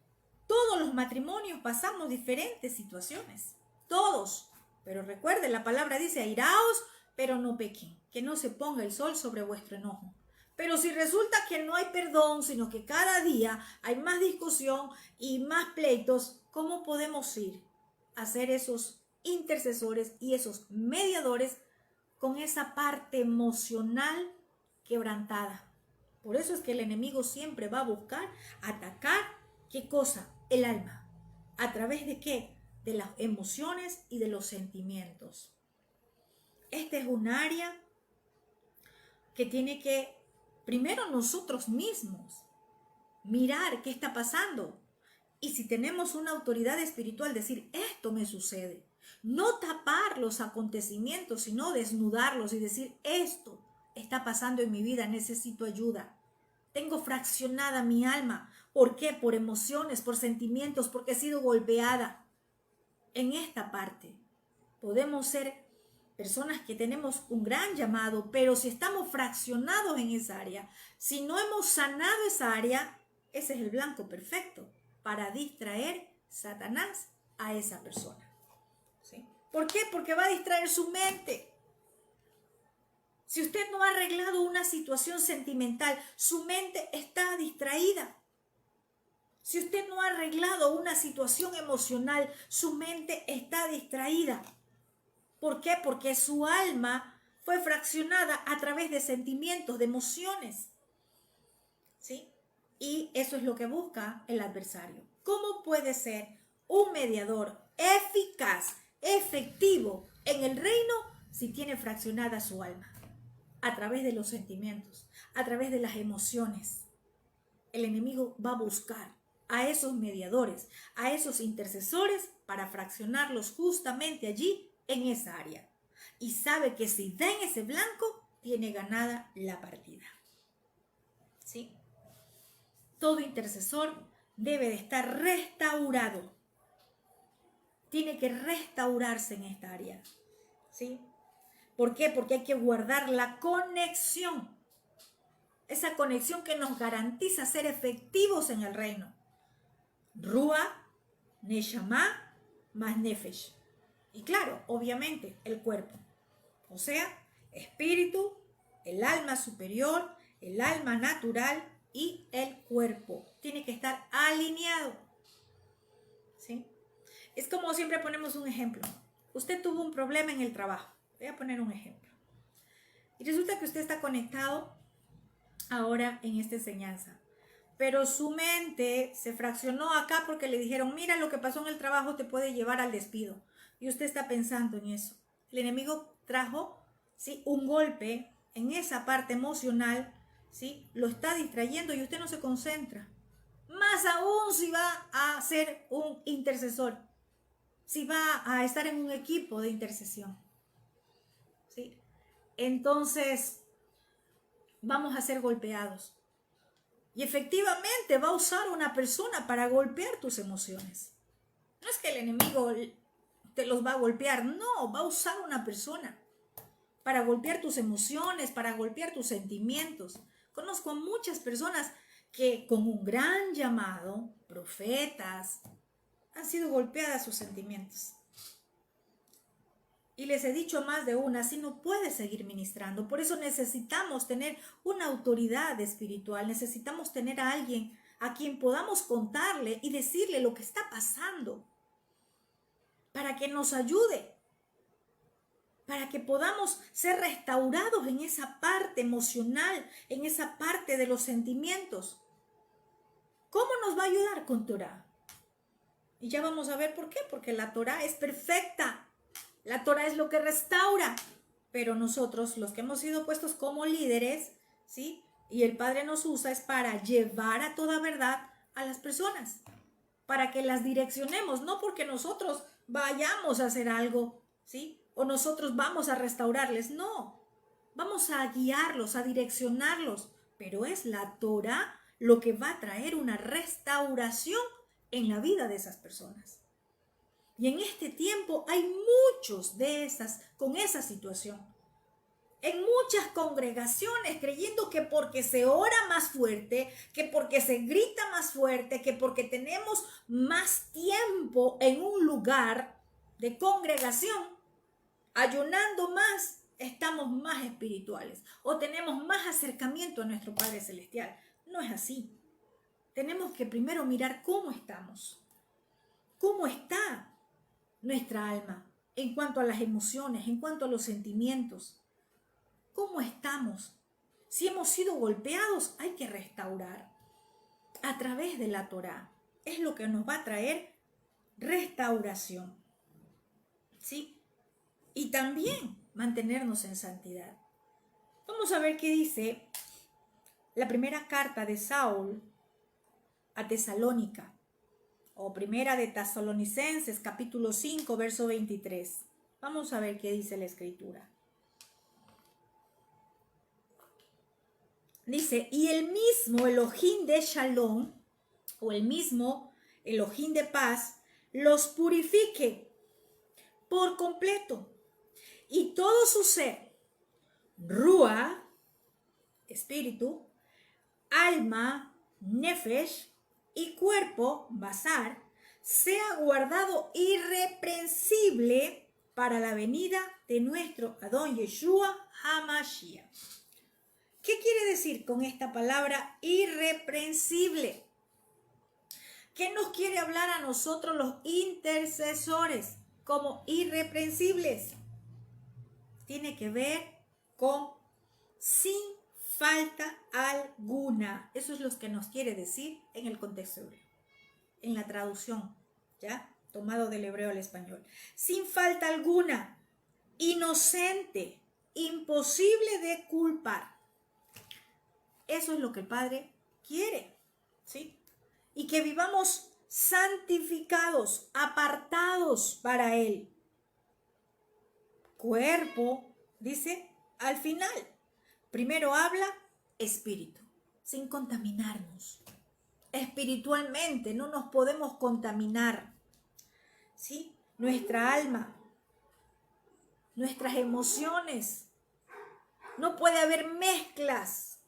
Todos los matrimonios pasamos diferentes situaciones, todos. Pero recuerden, la palabra dice, airaos, pero no pequen, que no se ponga el sol sobre vuestro enojo. Pero si resulta que no hay perdón, sino que cada día hay más discusión y más pleitos, ¿cómo podemos ir a ser esos intercesores y esos mediadores con esa parte emocional quebrantada? Por eso es que el enemigo siempre va a buscar atacar, ¿qué cosa? El alma. ¿A través de qué? De las emociones y de los sentimientos. Este es un área que tiene que, primero nosotros mismos, mirar qué está pasando. Y si tenemos una autoridad espiritual, decir, esto me sucede. No tapar los acontecimientos, sino desnudarlos y decir, esto está pasando en mi vida, necesito ayuda. Tengo fraccionada mi alma. ¿Por qué? Por emociones, por sentimientos, porque he sido golpeada. En esta parte podemos ser personas que tenemos un gran llamado, pero si estamos fraccionados en esa área, si no hemos sanado esa área, ese es el blanco perfecto para distraer Satanás a esa persona. ¿Sí? ¿Por qué? Porque va a distraer su mente. Si usted no ha arreglado una situación sentimental, su mente está distraída. Si usted no ha arreglado una situación emocional, su mente está distraída. ¿Por qué? Porque su alma fue fraccionada a través de sentimientos, de emociones. ¿Sí? Y eso es lo que busca el adversario. ¿Cómo puede ser un mediador eficaz, efectivo en el reino si tiene fraccionada su alma? A través de los sentimientos, a través de las emociones. El enemigo va a buscar a esos mediadores, a esos intercesores para fraccionarlos justamente allí en esa área. Y sabe que si da en ese blanco, tiene ganada la partida. ¿Sí? Todo intercesor debe de estar restaurado. Tiene que restaurarse en esta área. ¿Sí? ¿Por qué? Porque hay que guardar la conexión. Esa conexión que nos garantiza ser efectivos en el reino. Ruach, Neshama, más Nefesh. Y claro, obviamente, el cuerpo. O sea, espíritu, el alma superior, el alma natural y el cuerpo. Tiene que estar alineado. ¿Sí? Es como siempre ponemos un ejemplo. Usted tuvo un problema en el trabajo. Voy a poner un ejemplo. Y resulta que usted está conectado ahora en esta enseñanza. Pero su mente se fraccionó acá porque le dijeron, mira, lo que pasó en el trabajo te puede llevar al despido. Y usted está pensando en eso. El enemigo trajo, ¿sí?, un golpe en esa parte emocional, ¿sí? Lo está distrayendo y usted no se concentra. Más aún si va a ser un intercesor, si va a estar en un equipo de intercesión, ¿sí? Entonces vamos a ser golpeados. Y efectivamente va a usar una persona para golpear tus emociones. No es que el enemigo te los va a golpear. No, va a usar una persona para golpear tus emociones, para golpear tus sentimientos. Conozco a muchas personas que con un gran llamado, profetas, han sido golpeadas sus sentimientos. Y les he dicho más de una, así no puedes seguir ministrando. Por eso necesitamos tener una autoridad espiritual, necesitamos tener a alguien a quien podamos contarle y decirle lo que está pasando, para que nos ayude, para que podamos ser restaurados en esa parte emocional, en esa parte de los sentimientos. ¿Cómo nos va a ayudar con Torah? Y ya vamos a ver por qué, porque la Torah es perfecta. La Torah es lo que restaura, pero nosotros, los que hemos sido puestos como líderes, ¿sí? Y el Padre nos usa es para llevar a toda verdad a las personas, para que las direccionemos, no porque nosotros vayamos a hacer algo, ¿sí? O nosotros vamos a restaurarles, no. Vamos a guiarlos, a direccionarlos, pero es la Torah lo que va a traer una restauración en la vida de esas personas. Y en este tiempo hay muchos de esas con esa situación. En muchas congregaciones creyendo que porque se ora más fuerte, que porque se grita más fuerte, que porque tenemos más tiempo en un lugar de congregación, ayunando más, estamos más espirituales o tenemos más acercamiento a nuestro Padre Celestial. No es así. Tenemos que primero mirar cómo estamos, cómo está nuestra alma en cuanto a las emociones, en cuanto a los sentimientos. ¿Cómo estamos? Si hemos sido golpeados, hay que restaurar a través de la Torá. Es lo que nos va a traer restauración, ¿sí? Y también mantenernos en santidad. Vamos a ver qué dice la primera carta de Saúl a Tesalónica, o primera de Tesalonicenses, capítulo 5, verso 23. Vamos a ver qué dice la Escritura. Dice, y el mismo Elohim de Shalom, o el mismo Elohim de paz, los purifique por completo, y todo su ser, Ruah, espíritu, alma, nefesh, y cuerpo, basar, sea guardado irreprensible para la venida de nuestro Adón Yeshua HaMashiach. ¿Qué quiere decir con esta palabra irreprensible? ¿Qué nos quiere hablar a nosotros los intercesores como irreprensibles? Tiene que ver con sin falta alguna. Eso es lo que nos quiere decir en el contexto hebreo, en la traducción, ¿ya? Tomado del hebreo al español. Sin falta alguna, inocente, imposible de culpar. Eso es lo que el Padre quiere, ¿sí? Y que vivamos santificados, apartados para Él. Cuerpo, dice, al final. Primero habla espíritu, sin contaminarnos. Espiritualmente no nos podemos contaminar, ¿sí? Nuestra alma, nuestras emociones. No puede haber mezclas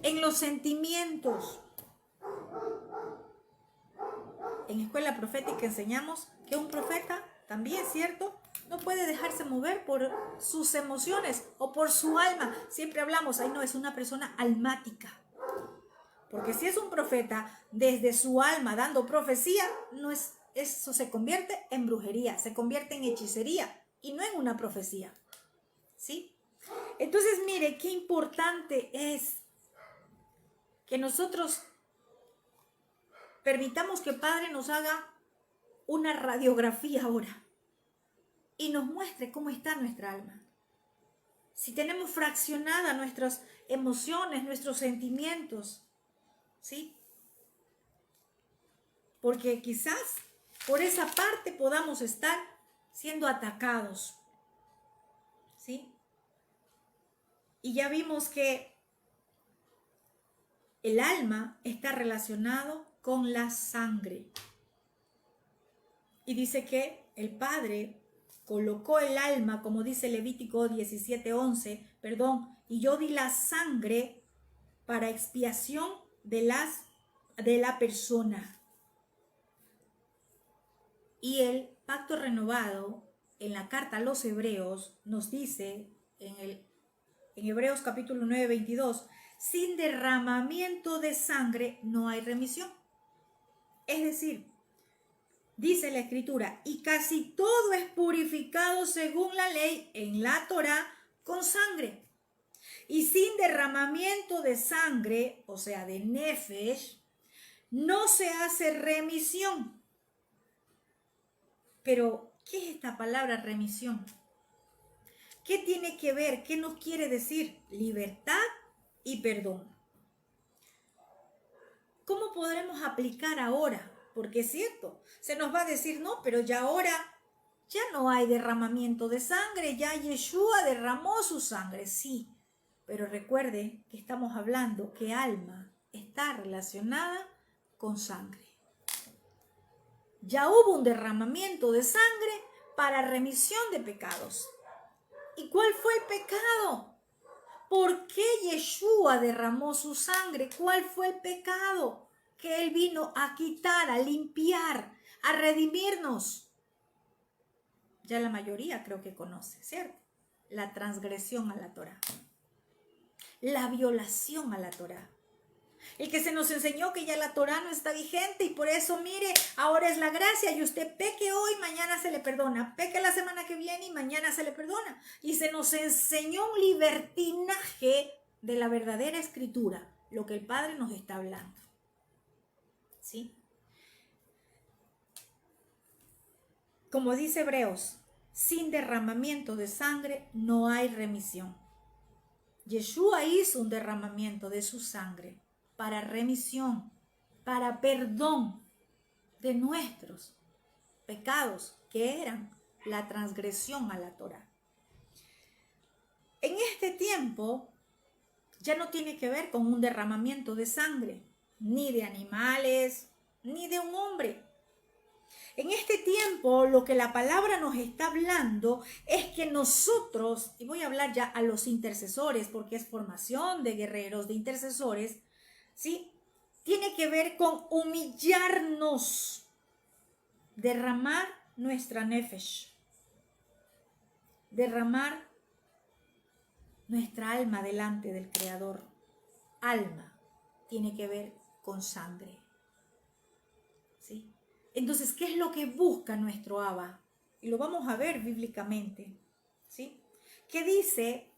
en los sentimientos. En escuela profética enseñamos que un profeta también, ¿cierto?, no puede dejarse mover por sus emociones o por su alma. Siempre hablamos, no, es una persona almática. Porque si es un profeta desde su alma dando profecía, no es, eso se convierte en brujería, se convierte en hechicería y no en una profecía, ¿sí? Entonces, mire, qué importante es que nosotros permitamos que el Padre nos haga una radiografía ahora y nos muestre cómo está nuestra alma. Si tenemos fraccionadas nuestras emociones, nuestros sentimientos, ¿sí? Porque quizás por esa parte podamos estar siendo atacados, ¿sí? Y ya vimos que el alma está relacionado con la sangre. Y dice que el Padre colocó el alma, como dice Levítico 17:11, perdón, y yo di la sangre para expiación de la persona. Y el pacto renovado en la carta a los Hebreos nos dice en Hebreos capítulo 9, 22, sin derramamiento de sangre no hay remisión. Es decir, dice la Escritura, y casi todo es purificado según la ley en la Torá con sangre. Y sin derramamiento de sangre, o sea, de nefesh, no se hace remisión. Pero, ¿qué es esta palabra remisión? ¿Qué tiene que ver? ¿Qué nos quiere decir? Libertad y perdón. ¿Cómo podremos aplicar ahora? Porque es cierto, se nos va a decir, no, pero ya ahora ya no hay derramamiento de sangre, ya Yeshua derramó su sangre, sí. Pero recuerde que estamos hablando que alma está relacionada con sangre. Ya hubo un derramamiento de sangre para remisión de pecados. ¿Y cuál fue el pecado? ¿Por qué Yeshua derramó su sangre? ¿Cuál fue el pecado? Que Él vino a quitar, a limpiar, a redimirnos. Ya la mayoría creo que conoce, ¿cierto? La transgresión a la Torá. La violación a la Torá. El que se nos enseñó que ya la Torá no está vigente y por eso, mire, ahora es la gracia y usted peque hoy, mañana se le perdona. Peque la semana que viene y mañana se le perdona. Y se nos enseñó un libertinaje de la verdadera escritura, lo que el Padre nos está hablando. ¿Sí? Como dice Hebreos, sin derramamiento de sangre no hay remisión. Yeshua hizo un derramamiento de su sangre para remisión, para perdón de nuestros pecados, que eran la transgresión a la Torá. En este tiempo ya no tiene que ver con un derramamiento de sangre, ni de animales, ni de un hombre. En este tiempo lo que la palabra nos está hablando es que nosotros, y voy a hablar ya a los intercesores porque es formación de guerreros, de intercesores, ¿sí? Tiene que ver con humillarnos, derramar nuestra nefesh, derramar nuestra alma delante del Creador. Alma tiene que ver con sangre, ¿sí? Entonces, ¿qué es lo que busca nuestro Abba? Y lo vamos a ver bíblicamente, ¿sí? ¿Qué dice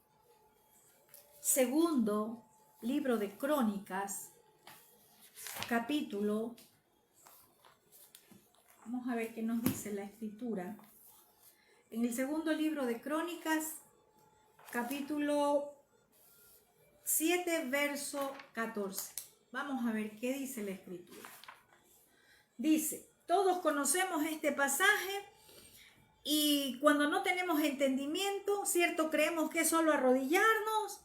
segundo libro de Crónicas, capítulo? Vamos a ver qué nos dice la Escritura. En el segundo libro de Crónicas, capítulo 7, verso 14. Vamos a ver qué dice la Escritura. Dice, todos conocemos este pasaje y cuando no tenemos entendimiento, ¿cierto? Creemos que es solo arrodillarnos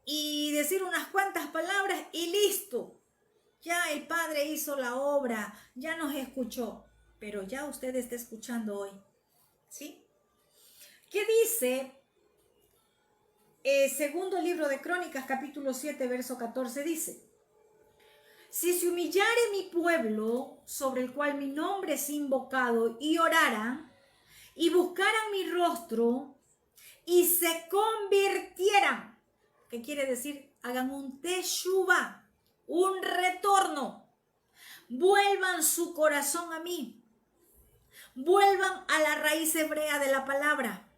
y decir unas cuantas palabras y listo. Ya el Padre hizo la obra, ya nos escuchó, pero ya usted está escuchando hoy, ¿sí? ¿Qué dice? Segundo libro de Crónicas, capítulo 7, verso 14, dice, si se humillare mi pueblo, sobre el cual mi nombre es invocado, y oraran, y buscaran mi rostro, y se convirtieran, ¿qué quiere decir? Hagan un teshuvá, un retorno, vuelvan su corazón a mí, vuelvan a la raíz hebrea de la palabra,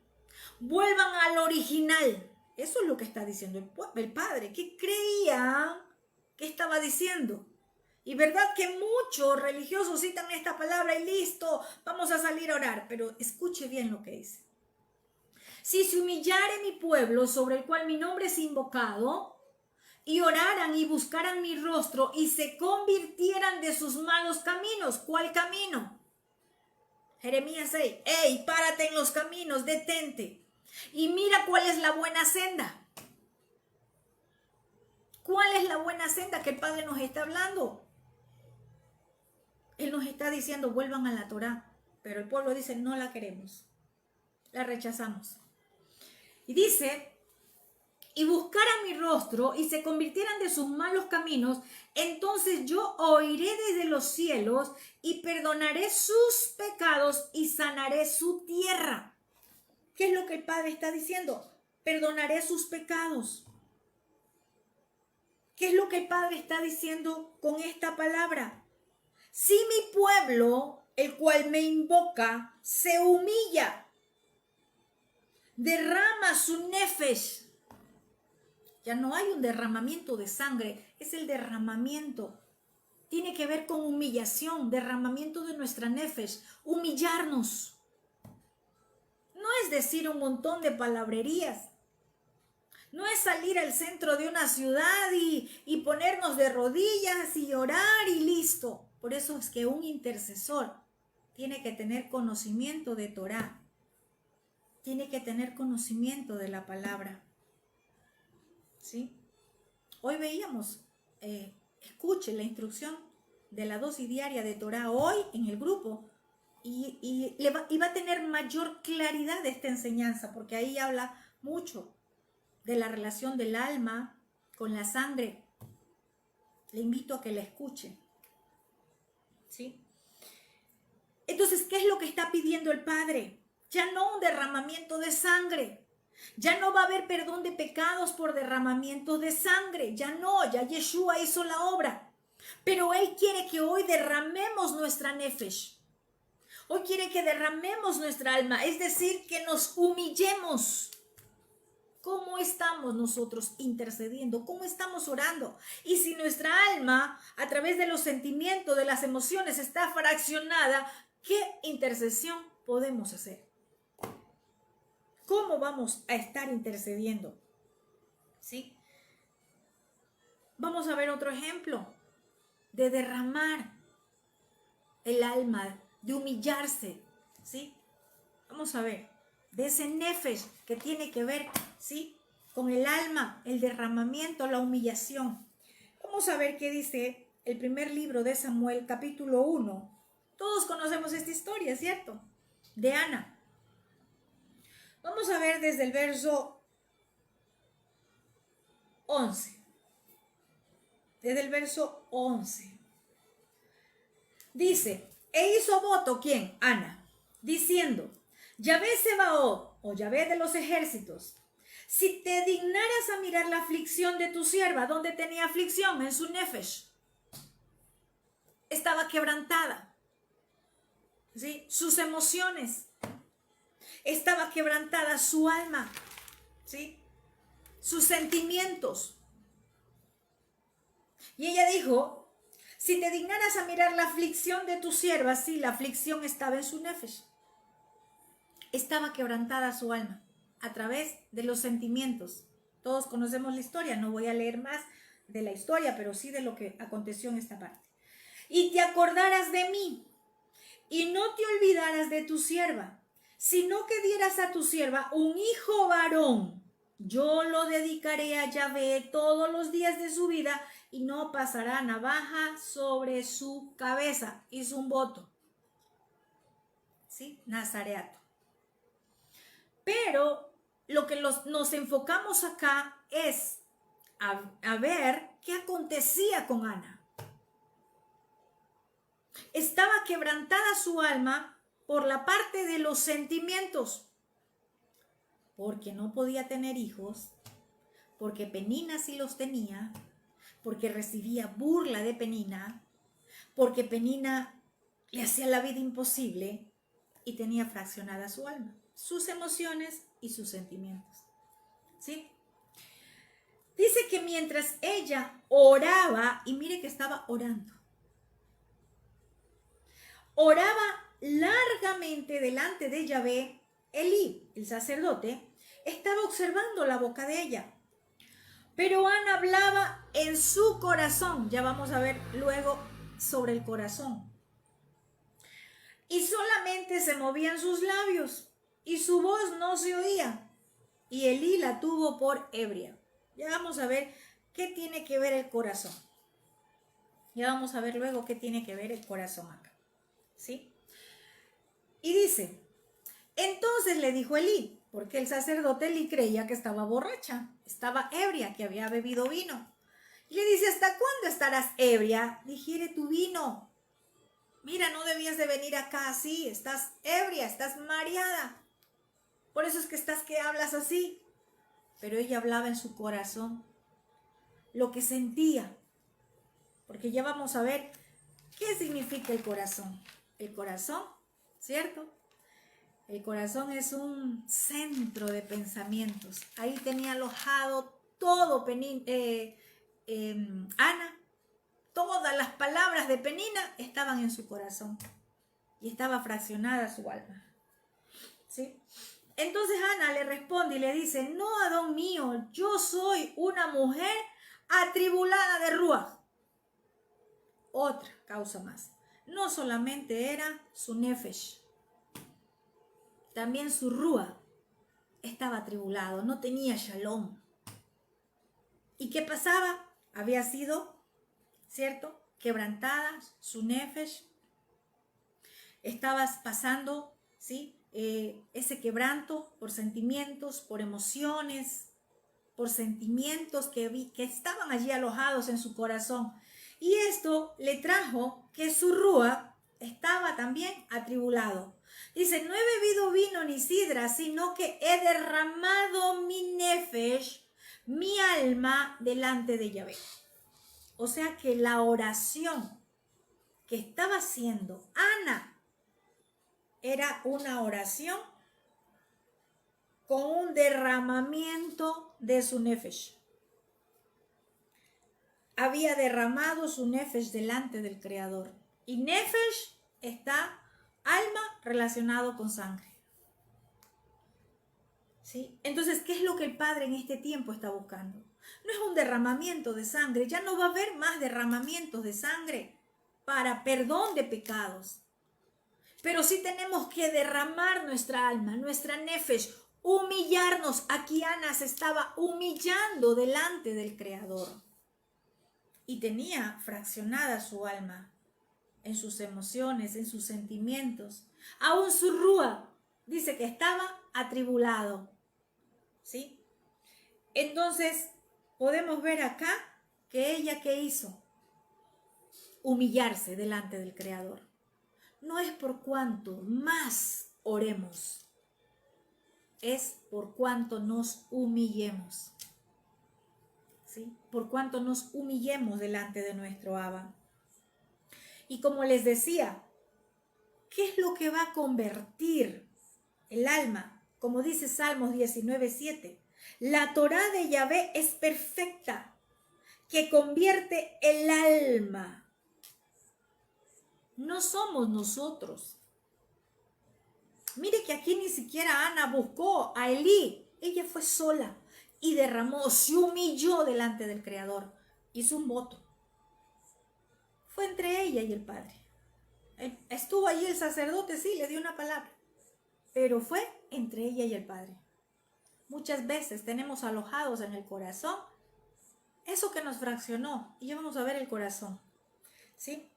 vuelvan al original. Eso es lo que está diciendo el Padre. ¿Qué creían que estaba diciendo? Y verdad que muchos religiosos citan esta palabra y listo, vamos a salir a orar. Pero escuche bien lo que dice. Si se humillare mi pueblo, sobre el cual mi nombre es invocado, y oraran y buscaran mi rostro y se convirtieran de sus malos caminos. ¿Cuál camino? Jeremías 6. ¡Ey, párate en los caminos, detente! Y mira cuál es la buena senda. ¿Cuál es la buena senda que el Padre nos está hablando? Él nos está diciendo, vuelvan a la Torá. Pero el pueblo dice, no la queremos, la rechazamos. Y dice, y buscaran mi rostro y se convirtieran de sus malos caminos, entonces yo oiré desde los cielos y perdonaré sus pecados y sanaré su tierra. ¿Qué es lo que el Padre está diciendo? Perdonaré sus pecados. ¿Qué es lo que el Padre está diciendo con esta palabra? Si mi pueblo, el cual me invoca, se humilla, derrama su nefesh. Ya no hay un derramamiento de sangre, es el derramamiento. Tiene que ver con humillación, derramamiento de nuestra nefesh, humillarnos. No es decir un montón de palabrerías. No es salir al centro de una ciudad y ponernos de rodillas y orar y listo. Por eso es que un intercesor tiene que tener conocimiento de Torá. Tiene que tener conocimiento de la palabra. ¿Sí? Hoy veíamos, escuche la instrucción de la dosis diaria de Torá hoy en el grupo y va a tener mayor claridad de esta enseñanza porque ahí habla mucho de la relación del alma con la sangre. Le invito a que la escuche. ¿Sí? Entonces, ¿qué es lo que está pidiendo el Padre? Ya no un derramamiento de sangre. Ya no va a haber perdón de pecados por derramamiento de sangre. Ya no, ya Yeshua hizo la obra. Pero Él quiere que hoy derramemos nuestra nefesh. Hoy quiere que derramemos nuestra alma. Es decir, que nos humillemos. ¿Cómo estamos nosotros intercediendo? ¿Cómo estamos orando? Y si nuestra alma, a través de los sentimientos, de las emociones, está fraccionada, ¿qué intercesión podemos hacer? ¿Cómo vamos a estar intercediendo? ¿Sí? Vamos a ver otro ejemplo de derramar el alma, de humillarse. ¿Sí? Vamos a ver, de ese nefesh que tiene que ver, ¿sí?, con el alma, el derramamiento, la humillación. Vamos a ver qué dice el primer libro de Samuel, capítulo 1. Todos conocemos esta historia, ¿cierto? De Ana. Vamos a ver desde el verso 11. Desde el verso 11. Dice, e hizo voto, ¿quién? Ana, diciendo, Yahvé Sebaot, o Yahvé de los ejércitos, si te dignaras a mirar la aflicción de tu sierva, ¿dónde tenía aflicción? En su nefesh. Estaba quebrantada. ¿Sí? Sus emociones. Estaba quebrantada su alma. ¿Sí? Sus sentimientos. Y ella dijo, si te dignaras a mirar la aflicción de tu sierva, sí, la aflicción estaba en su nefesh. Estaba quebrantada su alma a través de los sentimientos. Todos conocemos la historia, no voy a leer más de la historia, pero sí de lo que aconteció en esta parte. Y te acordaras de mí, y no te olvidaras de tu sierva, sino que dieras a tu sierva un hijo varón. Yo lo dedicaré a Yahvé todos los días de su vida, y no pasará navaja sobre su cabeza. Hizo un voto. ¿Sí? Nazareato. Pero lo que nos enfocamos acá es a ver qué acontecía con Ana. Estaba quebrantada su alma por la parte de los sentimientos, porque no podía tener hijos, porque Penina sí los tenía, porque recibía burla de Penina, porque Penina le hacía la vida imposible y tenía fraccionada su alma, sus emociones y sus sentimientos. ¿Sí? Dice que mientras ella oraba, y mire que estaba orando, oraba largamente delante de Yahvé, Elí, el sacerdote, estaba observando la boca de ella. Pero Ana hablaba en su corazón. Ya vamos a ver luego sobre el corazón. Y solamente se movían sus labios y su voz no se oía. Y Elí la tuvo por ebria. Ya vamos a ver qué tiene que ver el corazón. Ya vamos a ver luego qué tiene que ver el corazón acá. ¿Sí? Y dice, entonces le dijo Elí, porque el sacerdote Elí creía que estaba borracha, estaba ebria, que había bebido vino. Y le dice, ¿hasta cuándo estarás ebria? Digiere tu vino. Mira, no debías de venir acá así, estás ebria, estás mareada. Por eso es que estás que hablas así. Pero ella hablaba en su corazón lo que sentía. Porque ya vamos a ver qué significa el corazón. El corazón, ¿cierto? El corazón es un centro de pensamientos. Ahí tenía alojado todo Ana. Todas las palabras de Penina estaban en su corazón. Y estaba fraccionada su alma. ¿Sí? Entonces Ana le responde y le dice, no, Adón mío, yo soy una mujer atribulada de Ruach. Otra causa más. No solamente era su nefesh, también su Ruach estaba atribulado, no tenía shalom. ¿Y qué pasaba? Había sido, ¿cierto?, quebrantada su nefesh. Estabas pasando, ¿sí?, ese quebranto por sentimientos, por emociones, por sentimientos que estaban allí alojados en su corazón. Y esto le trajo que su Ruach estaba también atribulado. Dice, no he bebido vino ni sidra, sino que he derramado mi nefesh, mi alma, delante de Yahvé. O sea que la oración que estaba haciendo Ana era una oración con un derramamiento de su nefesh. Había derramado su nefesh delante del Creador. Y nefesh está alma relacionado con sangre. ¿Sí? Entonces, ¿qué es lo que el Padre en este tiempo está buscando? No es un derramamiento de sangre. Ya no va a haber más derramamientos de sangre para perdón de pecados. Pero sí tenemos que derramar nuestra alma, nuestra nefesh, humillarnos. Aquí Ana se estaba humillando delante del Creador. Y tenía fraccionada su alma en sus emociones, en sus sentimientos. Aún su Ruach dice que estaba atribulado. ¿Sí? Entonces, podemos ver acá que ella, ¿qué hizo? Humillarse delante del Creador. No es por cuanto más oremos, es por cuanto nos humillemos. ¿Sí? Por cuanto nos humillemos delante de nuestro Abba. Y como les decía, ¿qué es lo que va a convertir el alma? Como dice Salmos 19:7, la Torá de Yahvé es perfecta, que convierte el alma. No somos nosotros. Mire que aquí ni siquiera Ana buscó a Elí. Ella fue sola y derramó, se humilló delante del Creador. Hizo un voto. Fue entre ella y el Padre. Estuvo allí el sacerdote, sí, le dio una palabra. Pero fue entre ella y el Padre. Muchas veces tenemos alojados en el corazón eso que nos fraccionó. Y ya vamos a ver el corazón. ¿Sí?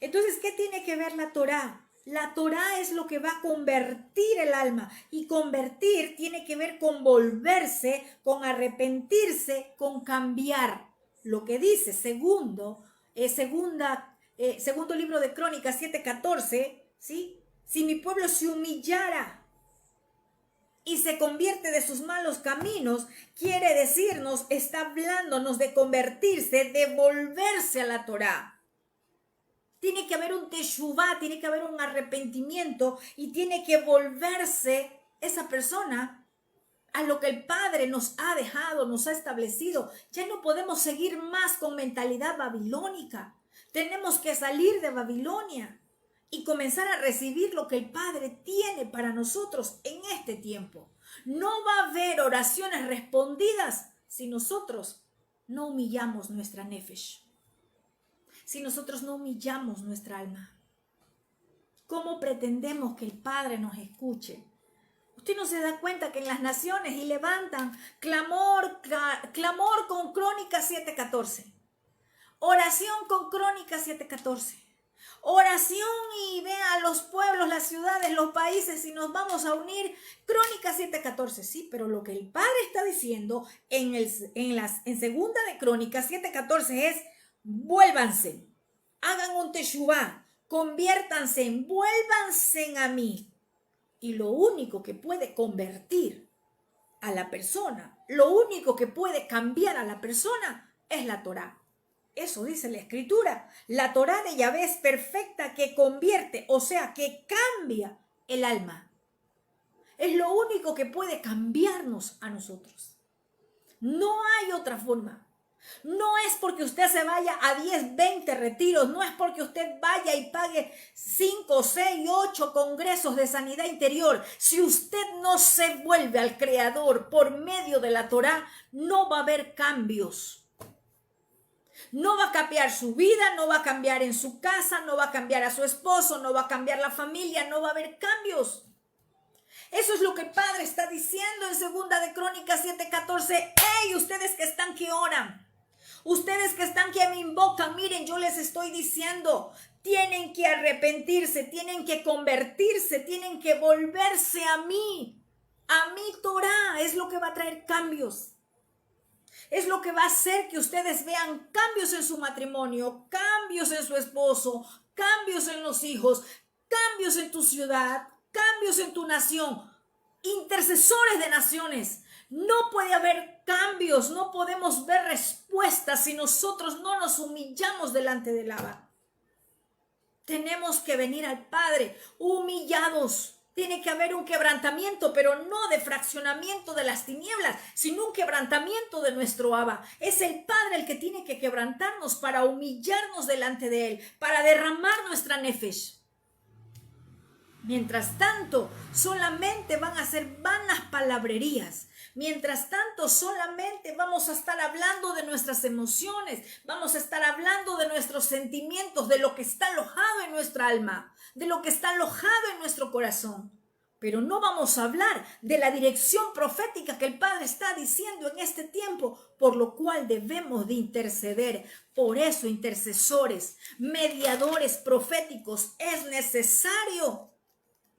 Entonces, ¿qué tiene que ver la Torá? La Torá es lo que va a convertir el alma. Y convertir tiene que ver con volverse, con arrepentirse, con cambiar. Lo que dice segundo libro de Crónicas 7:14, ¿sí? Si mi pueblo se humillara y se convierte de sus malos caminos, quiere decirnos, está hablándonos de convertirse, de volverse a la Torá. Tiene que haber un teshuvá, tiene que haber un arrepentimiento y tiene que volverse esa persona a lo que el Padre nos ha dejado, nos ha establecido. Ya no podemos seguir más con mentalidad babilónica. Tenemos que salir de Babilonia y comenzar a recibir lo que el Padre tiene para nosotros en este tiempo. No va a haber oraciones respondidas si nosotros no humillamos nuestra nefesh. Si nosotros no humillamos nuestra alma. ¿Cómo pretendemos que el Padre nos escuche? Usted no se da cuenta que en las naciones y levantan clamor con Crónicas 7:14. Oración con Crónicas 7:14. Oración y vea los pueblos, las ciudades, los países y nos vamos a unir. Crónicas 7:14, sí, pero lo que el Padre está diciendo en segunda de Crónicas 7:14 es: vuélvanse, hagan un teshuvá, conviértanse, vuélvanse a mí. Y lo único que puede convertir a la persona, lo único que puede cambiar a la persona es la Torá. Eso dice la Escritura. La Torá de Yahvé es perfecta, que convierte, o sea, que cambia el alma. Es lo único que puede cambiarnos a nosotros. No hay otra forma. No es porque usted se vaya a 10, 20 retiros, no es porque usted vaya y pague 5, 6, 8 congresos de sanidad interior. Si usted no se vuelve al Creador por medio de la Torá, no va a haber cambios. No va a cambiar su vida, no va a cambiar en su casa, no va a cambiar a su esposo, no va a cambiar la familia, no va a haber cambios. Eso es lo que el Padre está diciendo en segunda de Crónicas 7:14. ¡Ey, ustedes que están que oran! Ustedes que están que me invocan, miren, yo les estoy diciendo, tienen que arrepentirse, tienen que convertirse, tienen que volverse a mí. A mi Torá es lo que va a traer cambios. Es lo que va a hacer que ustedes vean cambios en su matrimonio, cambios en su esposo, cambios en los hijos, cambios en tu ciudad, cambios en tu nación. Intercesores de naciones. No puede haber cambios, no podemos ver respuestas si nosotros no nos humillamos delante del Abba. Tenemos que venir al Padre humillados. Tiene que haber un quebrantamiento, pero no de fraccionamiento de las tinieblas, sino un quebrantamiento de nuestro Abba. Es el Padre el que tiene que quebrantarnos para humillarnos delante de Él, para derramar nuestra nefesh. Mientras tanto, solamente van a ser vanas palabrerías. Mientras tanto, solamente vamos a estar hablando de nuestras emociones, vamos a estar hablando de nuestros sentimientos, de lo que está alojado en nuestra alma, de lo que está alojado en nuestro corazón. Pero no vamos a hablar de la dirección profética que el Padre está diciendo en este tiempo, por lo cual debemos de interceder. Por eso, intercesores, mediadores proféticos, es necesario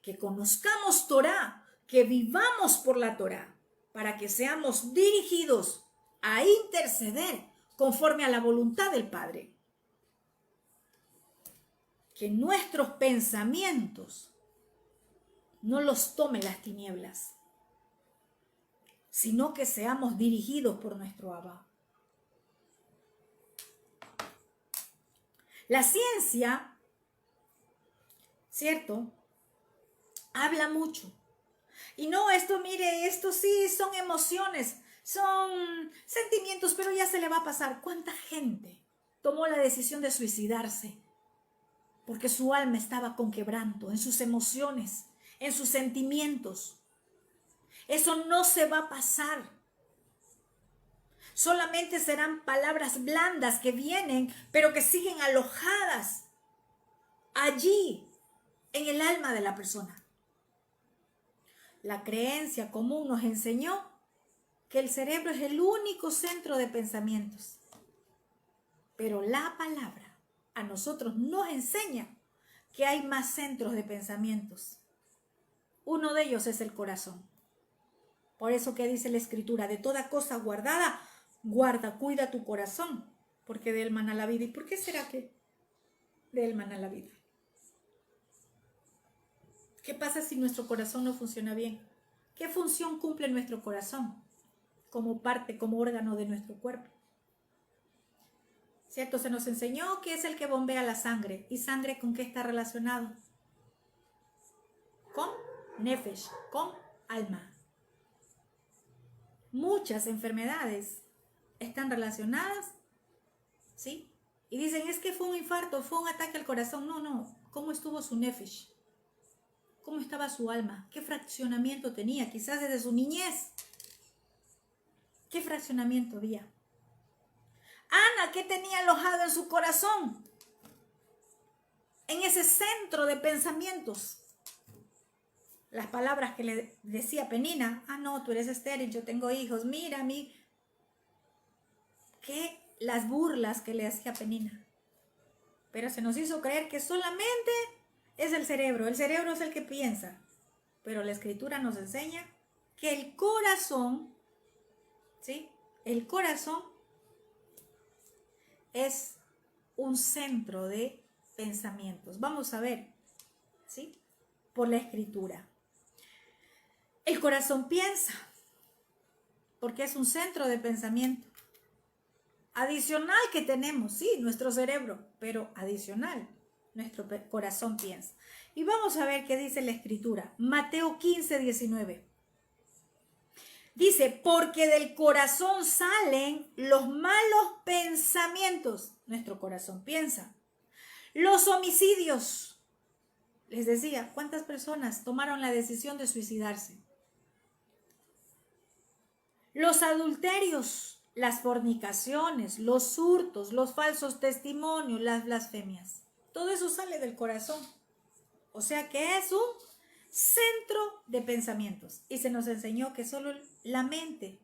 que conozcamos Torá, que vivamos por la Torá, para que seamos dirigidos a interceder conforme a la voluntad del Padre. Que nuestros pensamientos no los tomen las tinieblas, sino que seamos dirigidos por nuestro Abba. La ciencia, ¿cierto?, habla mucho. Y no, esto, mire, esto sí son emociones, son sentimientos, pero ya se le va a pasar. ¿Cuánta gente tomó la decisión de suicidarse? Porque su alma estaba con quebranto, en sus emociones, en sus sentimientos. Eso no se va a pasar. Solamente serán palabras blandas que vienen, pero que siguen alojadas allí, en el alma de la persona. La creencia común nos enseñó que el cerebro es el único centro de pensamientos. Pero la palabra a nosotros nos enseña que hay más centros de pensamientos. Uno de ellos es el corazón. Por eso que dice la Escritura, de toda cosa guardada, guarda, cuida tu corazón, porque de él mana la vida. ¿Y por qué será que de él mana la vida? ¿Qué pasa si nuestro corazón no funciona bien? ¿Qué función cumple nuestro corazón como parte, como órgano de nuestro cuerpo? ¿Cierto? Se nos enseñó que es el que bombea la sangre. ¿Y sangre con qué está relacionado? Con nefesh, con alma. Muchas enfermedades están relacionadas, ¿sí? Y dicen, es que fue un infarto, fue un ataque al corazón. No. ¿Cómo estuvo su nefesh? ¿Cómo estaba su alma? ¿Qué fraccionamiento tenía? Quizás desde su niñez. ¿Qué fraccionamiento había? Ana, ¿qué tenía alojado en su corazón? En ese centro de pensamientos. Las palabras que le decía Penina. No, tú eres estéril, yo tengo hijos. Mira a mí. ¿Qué? Las burlas que le hacía Penina. Pero se nos hizo creer que solamente es el cerebro es el que piensa. Pero la Escritura nos enseña que el corazón, ¿sí? El corazón es un centro de pensamientos. Vamos a ver, ¿sí? Por la Escritura. El corazón piensa, porque es un centro de pensamiento. Adicional que tenemos, sí, nuestro cerebro, pero adicional, nuestro corazón piensa. Y vamos a ver qué dice la Escritura. Mateo 15, 19. Dice, porque del corazón salen los malos pensamientos. Nuestro corazón piensa. Los homicidios. Les decía, ¿cuántas personas tomaron la decisión de suicidarse? Los adulterios, las fornicaciones, los hurtos, los falsos testimonios, las blasfemias. Todo eso sale del corazón. O sea que es un centro de pensamientos. Y se nos enseñó que solo la mente.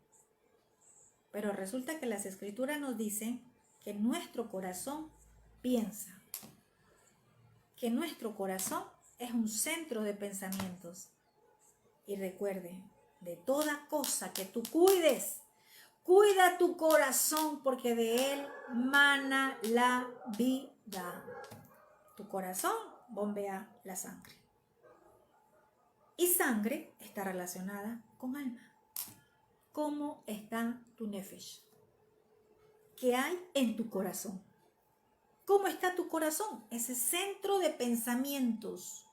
Pero resulta que las Escrituras nos dicen que nuestro corazón piensa. Que nuestro corazón es un centro de pensamientos. Y recuerde, de toda cosa que tú cuides, cuida tu corazón porque de él mana la vida. Tu corazón bombea la sangre. Y sangre está relacionada con alma. ¿Cómo está tu nefesh? ¿Qué hay en tu corazón? ¿Cómo está tu corazón? Ese centro de pensamientos.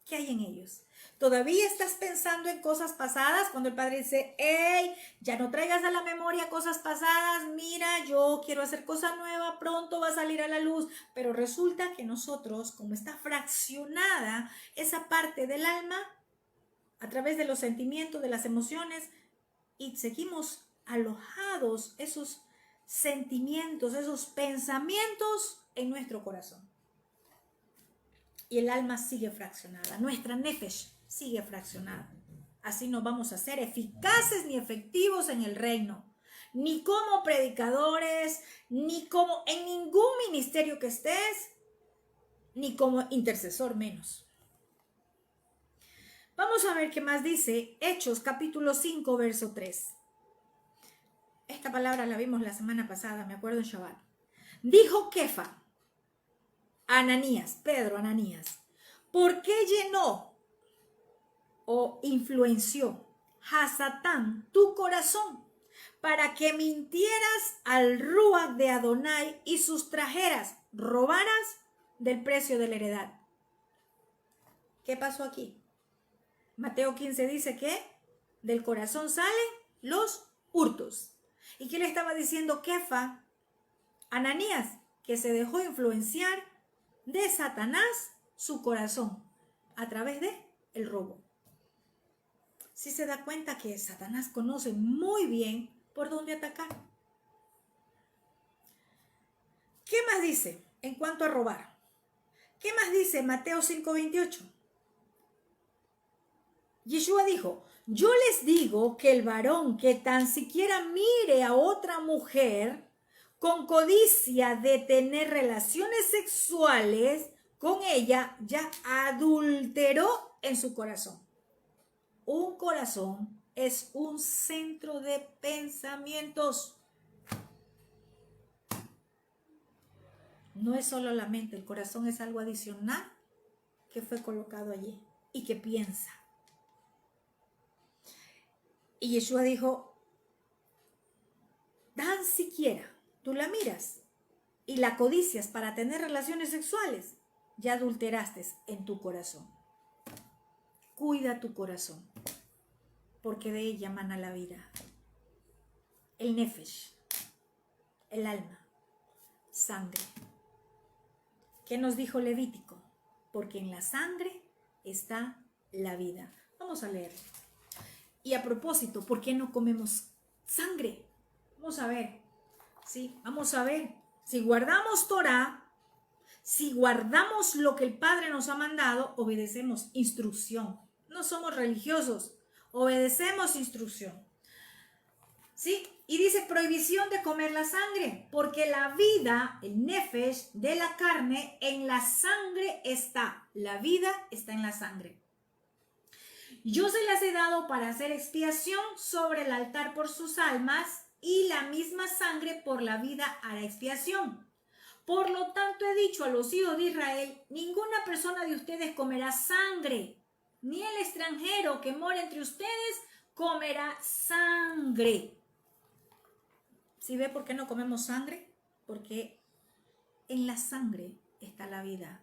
¿Qué hay en ellos? ¿Todavía estás pensando en cosas pasadas? Cuando el Padre dice, hey, ya no traigas a la memoria cosas pasadas, mira, yo quiero hacer cosa nueva, pronto va a salir a la luz. Pero resulta que nosotros, como está fraccionada esa parte del alma, a través de los sentimientos, de las emociones, y seguimos alojados esos sentimientos, esos pensamientos en nuestro corazón. Y el alma sigue fraccionada, nuestra nefesh sigue fraccionada. Así no vamos a ser eficaces ni efectivos en el reino, ni como predicadores, ni como en ningún ministerio que estés, ni como intercesor menos. Vamos a ver qué más dice Hechos capítulo 5, verso 3. Esta palabra la vimos la semana pasada, me acuerdo en Shabbat. Dijo Kefa, Ananías, Pedro Ananías, ¿por qué llenó o influenció a Satán tu corazón para que mintieras al Ruach de Adonai y sustrajeras, robaras del precio de la heredad? ¿Qué pasó aquí? Mateo 15 dice que del corazón salen los hurtos. ¿Y qué le estaba diciendo Kefa? Ananías, que se dejó influenciar de Satanás su corazón a través de el robo. Si se da cuenta que Satanás conoce muy bien por dónde atacar. ¿Qué más dice en cuanto a robar? ¿Qué más dice Mateo 5:28? Yeshua dijo, yo les digo que el varón que tan siquiera mire a otra mujer con codicia de tener relaciones sexuales con ella, ya adulteró en su corazón. Un corazón es un centro de pensamientos. No es solo la mente, el corazón es algo adicional que fue colocado allí y que piensa. Y Yeshua dijo, tan siquiera tú la miras y la codicias para tener relaciones sexuales, ya adulteraste en tu corazón. Cuida tu corazón, porque de ella mana la vida. El nefesh, el alma, sangre. ¿Qué nos dijo Levítico? Porque en la sangre está la vida. Vamos a leer. Y a propósito, ¿por qué no comemos sangre? Vamos a ver. Sí, vamos a ver. Si guardamos Torah, si guardamos lo que el Padre nos ha mandado, obedecemos instrucción. No somos religiosos, obedecemos instrucción. ¿Sí? Y dice prohibición de comer la sangre, porque la vida, el nefesh de la carne, en la sangre está. La vida está en la sangre. Yo se las he dado para hacer expiación sobre el altar por sus almas, y la misma sangre por la vida hará expiación. Por lo tanto he dicho a los hijos de Israel, ninguna persona de ustedes comerá sangre, ni el extranjero que mora entre ustedes comerá sangre. ¿Sí ve por qué no comemos sangre? Porque en la sangre está la vida.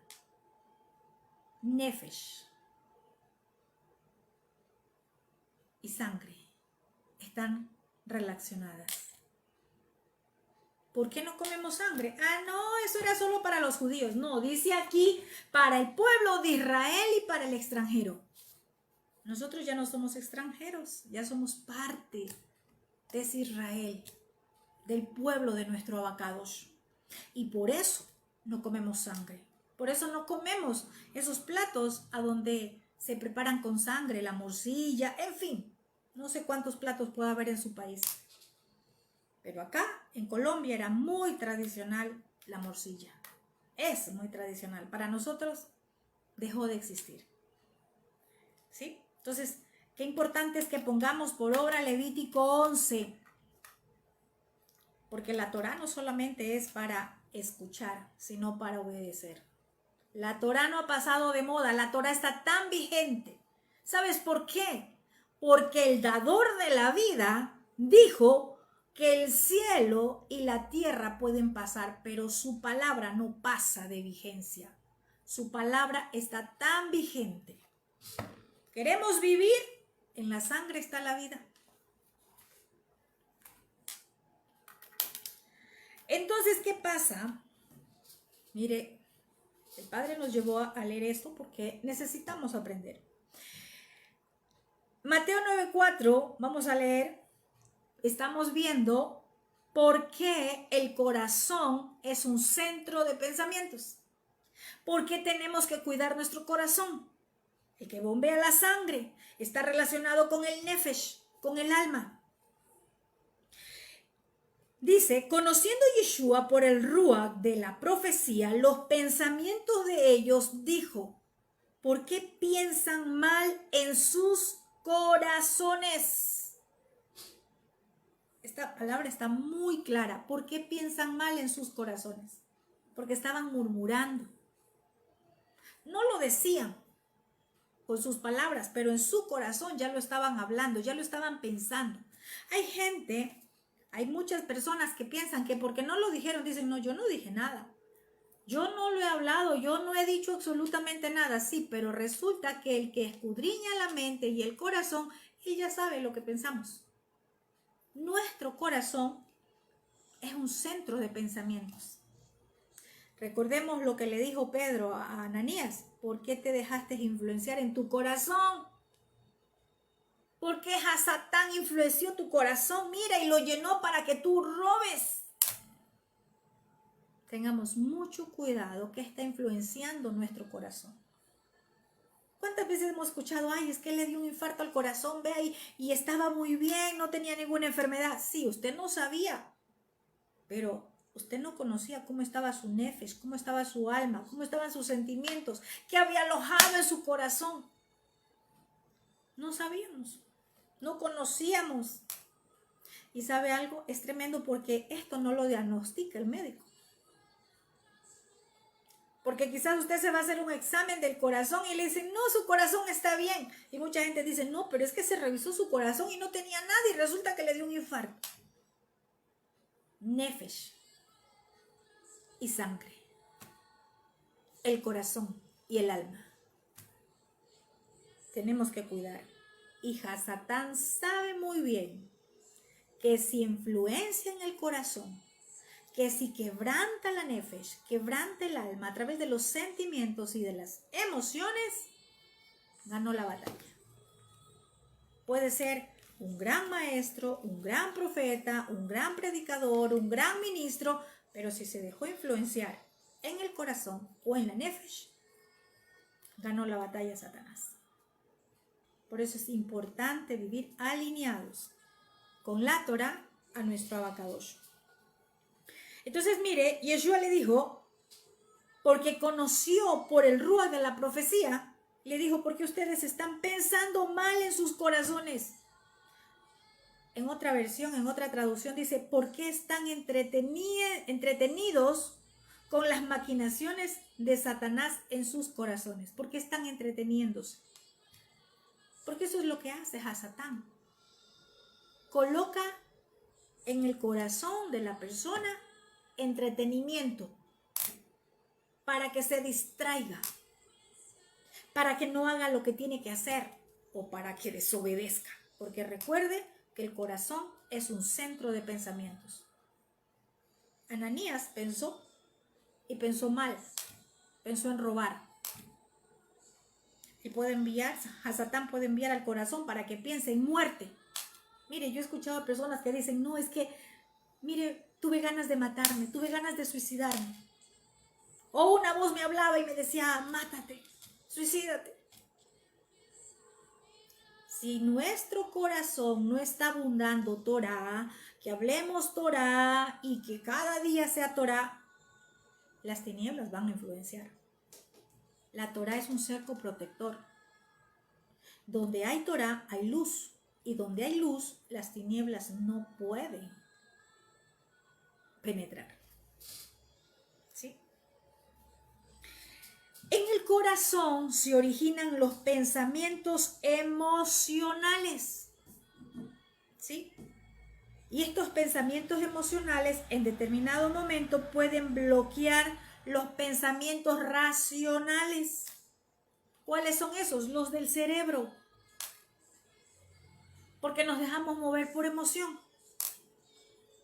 Nefesh y sangre están relacionadas. ¿Por qué no comemos sangre? Ah, no, eso era solo para los judíos. No, dice aquí para el pueblo de Israel y para el extranjero. Nosotros ya no somos extranjeros, ya somos parte de ese Israel, del pueblo de nuestro Abacadosh. Y por eso no comemos sangre. Por eso no comemos esos platos a donde se preparan con sangre, la morcilla, en fin. No sé cuántos platos puede haber en su país. Pero acá, en Colombia, era muy tradicional la morcilla. Es muy tradicional. Para nosotros dejó de existir. ¿Sí? Entonces, qué importante es que pongamos por obra Levítico 11. Porque la Torá no solamente es para escuchar, sino para obedecer. La Torá no ha pasado de moda, la Torá está tan vigente. ¿Sabes por qué? Porque el dador de la vida dijo que el cielo y la tierra pueden pasar, pero su palabra no pasa de vigencia. Su palabra está tan vigente. ¿Queremos vivir? En la sangre está la vida. Entonces, ¿qué pasa? Mire, el Padre nos llevó a leer esto porque necesitamos aprender. Mateo 9:4, vamos a leer, estamos viendo por qué el corazón es un centro de pensamientos. ¿Por qué tenemos que cuidar nuestro corazón? El que bombea la sangre está relacionado con el nefesh, con el alma. Dice, conociendo Yeshua por el ruach de la profecía, los pensamientos de ellos, dijo, ¿por qué piensan mal en sus corazones? Esta palabra está muy clara. ¿Por qué piensan mal en sus corazones? Porque estaban murmurando. No lo decían con sus palabras, pero en su corazón ya lo estaban hablando, ya lo estaban pensando. Hay muchas personas que piensan que porque no lo dijeron, dicen, no, yo no dije nada. Yo no lo he hablado, yo no he dicho absolutamente nada. Sí, pero resulta que el que escudriña la mente y el corazón, él ya sabe lo que pensamos. Nuestro corazón es un centro de pensamientos. Recordemos lo que le dijo Pedro a Ananías. ¿Por qué te dejaste influenciar en tu corazón? ¿Por qué Satán influenció tu corazón? Mira, y lo llenó para que tú robes. Tengamos mucho cuidado que está influenciando nuestro corazón. ¿Cuántas veces hemos escuchado, ay, es que le dio un infarto al corazón, ve ahí, y estaba muy bien, no tenía ninguna enfermedad? Sí, usted no sabía, pero usted no conocía cómo estaba su nefesh, cómo estaba su alma, cómo estaban sus sentimientos, qué había alojado en su corazón. No sabíamos, no conocíamos. ¿Y sabe algo? Es tremendo porque esto no lo diagnostica el médico. Porque quizás usted se va a hacer un examen del corazón y le dicen, no, su corazón está bien. Y mucha gente dice, no, pero es que se revisó su corazón y no tenía nada y resulta que le dio un infarto. Nefesh y sangre. El corazón y el alma. Tenemos que cuidar. Y Satán sabe muy bien que si influencia en el corazón, que si quebranta la nefesh, quebranta el alma a través de los sentimientos y de las emociones, ganó la batalla. Puede ser un gran maestro, un gran profeta, un gran predicador, un gran ministro, pero si se dejó influenciar en el corazón o en la nefesh, ganó la batalla Satanás. Por eso es importante vivir alineados con la Torá a nuestro Abacadosh. Entonces, mire, Yeshua le dijo, porque conoció por el Ruach de la profecía, le dijo, porque ustedes están pensando mal en sus corazones. En otra versión, en otra traducción dice, ¿por qué están entretenidos con las maquinaciones de Satanás en sus corazones? ¿Por qué están entreteniéndose? Porque eso es lo que hace a Satán. Coloca en el corazón de la persona entretenimiento para que se distraiga, para que no haga lo que tiene que hacer o para que desobedezca. Porque recuerde que el corazón es un centro de pensamientos. Ananías pensó y pensó mal, pensó en robar. Y a Satán puede enviar al corazón para que piense en muerte. Mire, yo he escuchado a personas que dicen, no, es que, mire, tuve ganas de matarme, tuve ganas de suicidarme. O una voz me hablaba y me decía, mátate, suicídate. Si nuestro corazón no está abundando Torah, que hablemos Torah y que cada día sea Torah, las tinieblas van a influenciar. La Torah es un cerco protector. Donde hay Torah, hay luz. Y donde hay luz, las tinieblas no pueden penetrar. ¿Sí? En el corazón se originan los pensamientos emocionales. ¿Sí? Y estos pensamientos emocionales en determinado momento pueden bloquear los pensamientos racionales. ¿Cuáles son esos? Los del cerebro. Porque nos dejamos mover por emoción.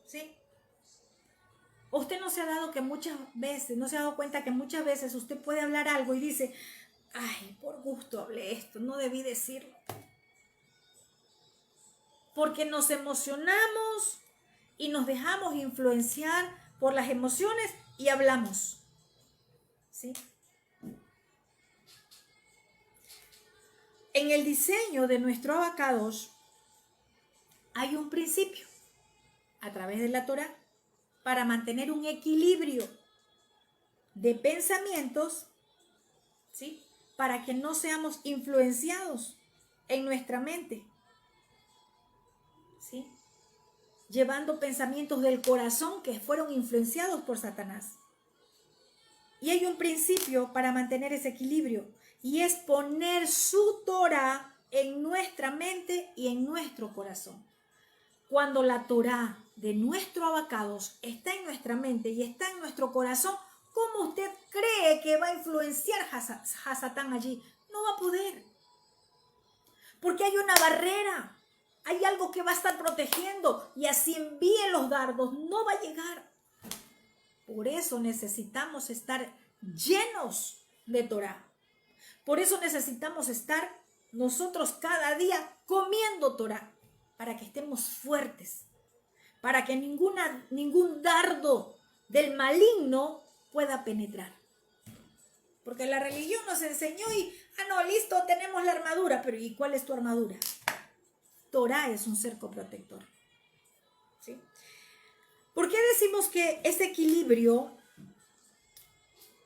¿Sí? Usted no se ha dado cuenta que muchas veces usted puede hablar algo y dice, ay, por gusto hablé esto, no debí decirlo. Porque nos emocionamos y nos dejamos influenciar por las emociones y hablamos. ¿Sí? En el diseño de nuestro Abacadosh hay un principio a través de la Torah para mantener un equilibrio de pensamientos, ¿sí? Para que no seamos influenciados en nuestra mente, ¿sí? Llevando pensamientos del corazón que fueron influenciados por Satanás. Y hay un principio para mantener ese equilibrio, y es poner su Torah en nuestra mente y en nuestro corazón. Cuando la Torah de nuestro Abacadosh está en nuestra mente y está en nuestro corazón, ¿cómo usted cree que va a influenciar a Satán allí? No va a poder. Porque hay una barrera, hay algo que va a estar protegiendo, y así envíe los dardos, no va a llegar. Por eso necesitamos estar llenos de Torah. Por eso necesitamos estar nosotros cada día comiendo Torah, para que estemos fuertes, para que ningún dardo del maligno pueda penetrar. Porque la religión nos enseñó listo, tenemos la armadura, pero ¿y cuál es tu armadura? Torah es un cerco protector. ¿Sí? ¿Por qué decimos que ese equilibrio,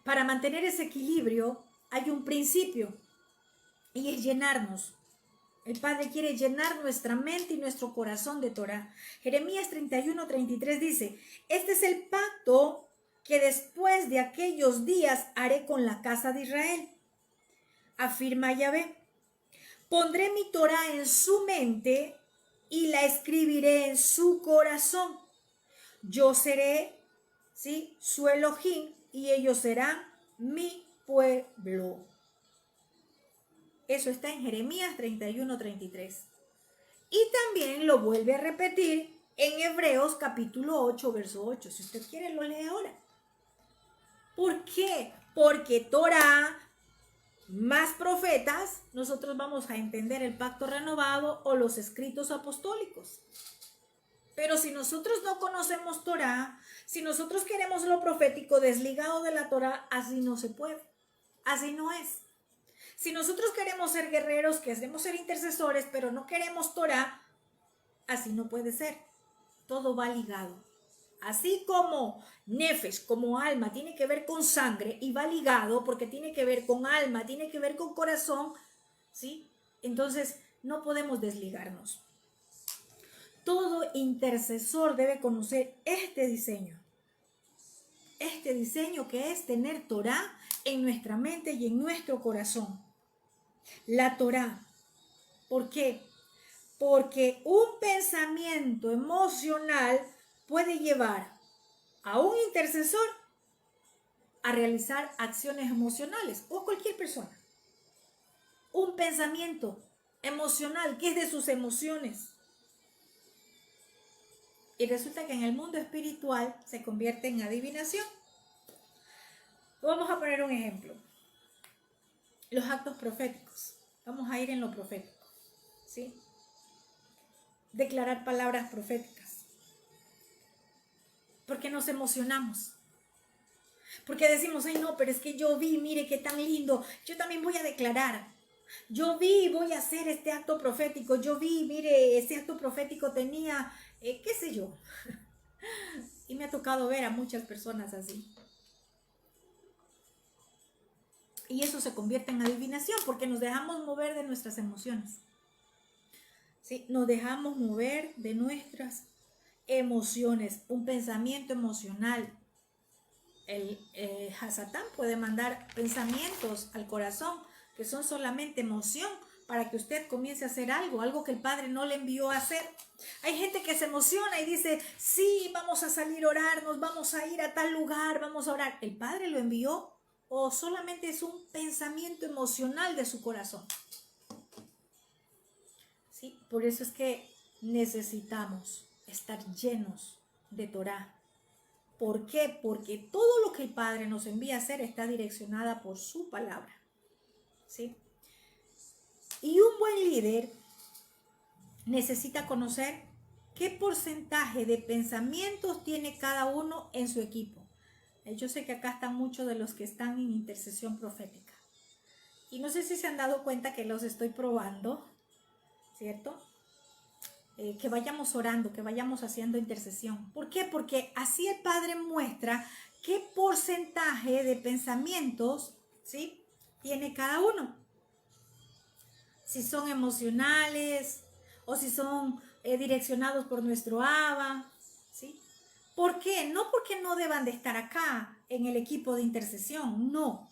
para mantener ese equilibrio, hay un principio, y es llenarnos? El Padre quiere llenar nuestra mente y nuestro corazón de Torah. Jeremías 31:33 dice, este es el pacto que después de aquellos días haré con la casa de Israel. Afirma Yahvé, pondré mi Torah en su mente y la escribiré en su corazón. Yo seré, ¿sí?, su Elohim, y ellos serán mi pueblo. Eso está en Jeremías 31:33. Y también lo vuelve a repetir en Hebreos capítulo 8, verso 8. Si usted quiere, lo lee ahora. ¿Por qué? Porque Torah más profetas, nosotros vamos a entender el pacto renovado o los escritos apostólicos. Pero si nosotros no conocemos Torah, si nosotros queremos lo profético desligado de la Torah, así no se puede. Así no es. Si nosotros queremos ser guerreros, queremos ser intercesores, pero no queremos Torah, así no puede ser. todo va ligado. Así como nefesh, como alma, tiene que ver con sangre y va ligado porque tiene que ver con alma, tiene que ver con corazón, ¿sí? Entonces no podemos desligarnos. Todo intercesor debe conocer este diseño que es tener Torah en nuestra mente y en nuestro corazón. La Torah. ¿Por qué? Porque un pensamiento emocional puede llevar a un intercesor a realizar acciones emocionales o cualquier persona. Un pensamiento emocional que es de sus emociones. Y resulta que en el mundo espiritual se convierte en adivinación. Vamos a poner un ejemplo. Los actos proféticos. Vamos a ir en lo profético, ¿sí? Declarar palabras proféticas. Porque nos emocionamos. Porque decimos, ay no, pero es que yo vi, mire qué tan lindo. Yo también voy a declarar. Yo vi, voy a hacer este acto profético. Yo vi, mire, este acto profético tenía, qué sé yo. Y me ha tocado ver a muchas personas así. Y eso se convierte en adivinación porque nos dejamos mover de nuestras emociones. ¿Sí? Nos dejamos mover de nuestras emociones, un pensamiento emocional. El Hasatán puede mandar pensamientos al corazón que son solamente emoción para que usted comience a hacer algo que el Padre no le envió a hacer. Hay gente que se emociona y dice, sí, vamos a salir a orar, nos vamos a ir a tal lugar, vamos a orar. ¿El Padre lo envió o solamente es un pensamiento emocional de su corazón? ¿Sí? Por eso es que necesitamos estar llenos de Torah. ¿Por qué? Porque todo lo que el Padre nos envía a hacer está direccionada por su palabra. ¿Sí? Y un buen líder necesita conocer qué porcentaje de pensamientos tiene cada uno en su equipo. Yo sé que acá están muchos de los que están en intercesión profética. Y no sé si se han dado cuenta que los estoy probando, ¿cierto? Que vayamos orando, que vayamos haciendo intercesión. ¿Por qué? Porque así el Padre muestra qué porcentaje de pensamientos, ¿sí?, tiene cada uno. Si son emocionales o si son direccionados por nuestro Abba, ¿sí? ¿Por qué? No porque no deban de estar acá en el equipo de intercesión, no,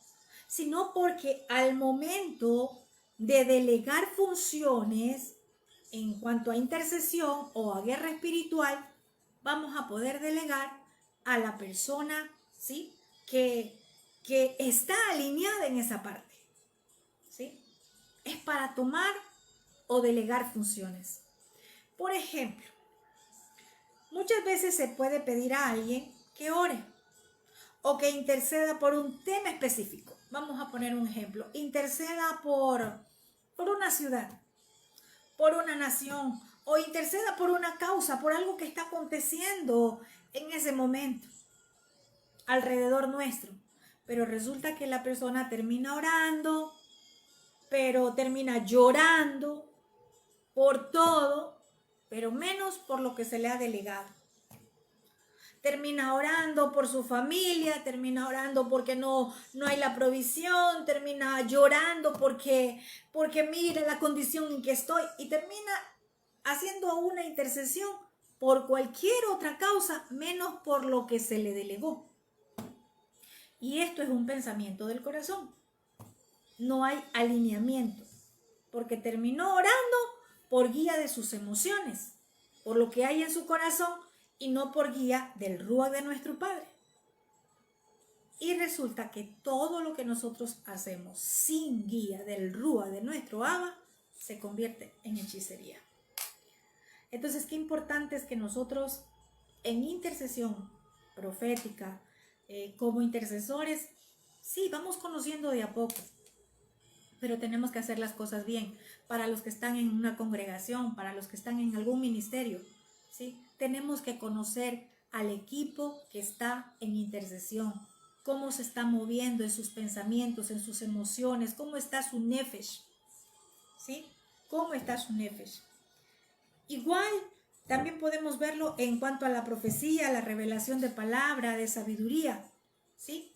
sino porque al momento de delegar funciones en cuanto a intercesión o a guerra espiritual, vamos a poder delegar a la persona, ¿sí?, que está alineada en esa parte, ¿sí? Es para tomar o delegar funciones. Por ejemplo, muchas veces se puede pedir a alguien que ore o que interceda por un tema específico. Vamos a poner un ejemplo. Interceda por una ciudad, por una nación, o interceda por una causa, por algo que está aconteciendo en ese momento alrededor nuestro. Pero resulta que la persona termina orando, pero termina llorando por todo, pero menos por lo que se le ha delegado. Termina orando por su familia, termina orando porque no hay la provisión, termina llorando porque mira la condición en que estoy, y termina haciendo una intercesión por cualquier otra causa, menos por lo que se le delegó. Y esto es un pensamiento del corazón. No hay alineamiento, porque terminó orando por guía de sus emociones, por lo que hay en su corazón, y no por guía del Ruach de nuestro Padre. Y resulta que todo lo que nosotros hacemos sin guía del Ruach de nuestro Abba se convierte en hechicería. Entonces, qué importante es que nosotros en intercesión profética, como intercesores, sí, vamos conociendo de a poco, pero tenemos que hacer las cosas bien. Para los que están en una congregación, para los que están en algún ministerio, ¿sí?, tenemos que conocer al equipo que está en intercesión, cómo se está moviendo en sus pensamientos, en sus emociones, cómo está su nefesh, ¿sí? ¿Cómo está su nefesh? Igual También podemos verlo en cuanto a la profecía, la revelación de palabra, de sabiduría, ¿sí?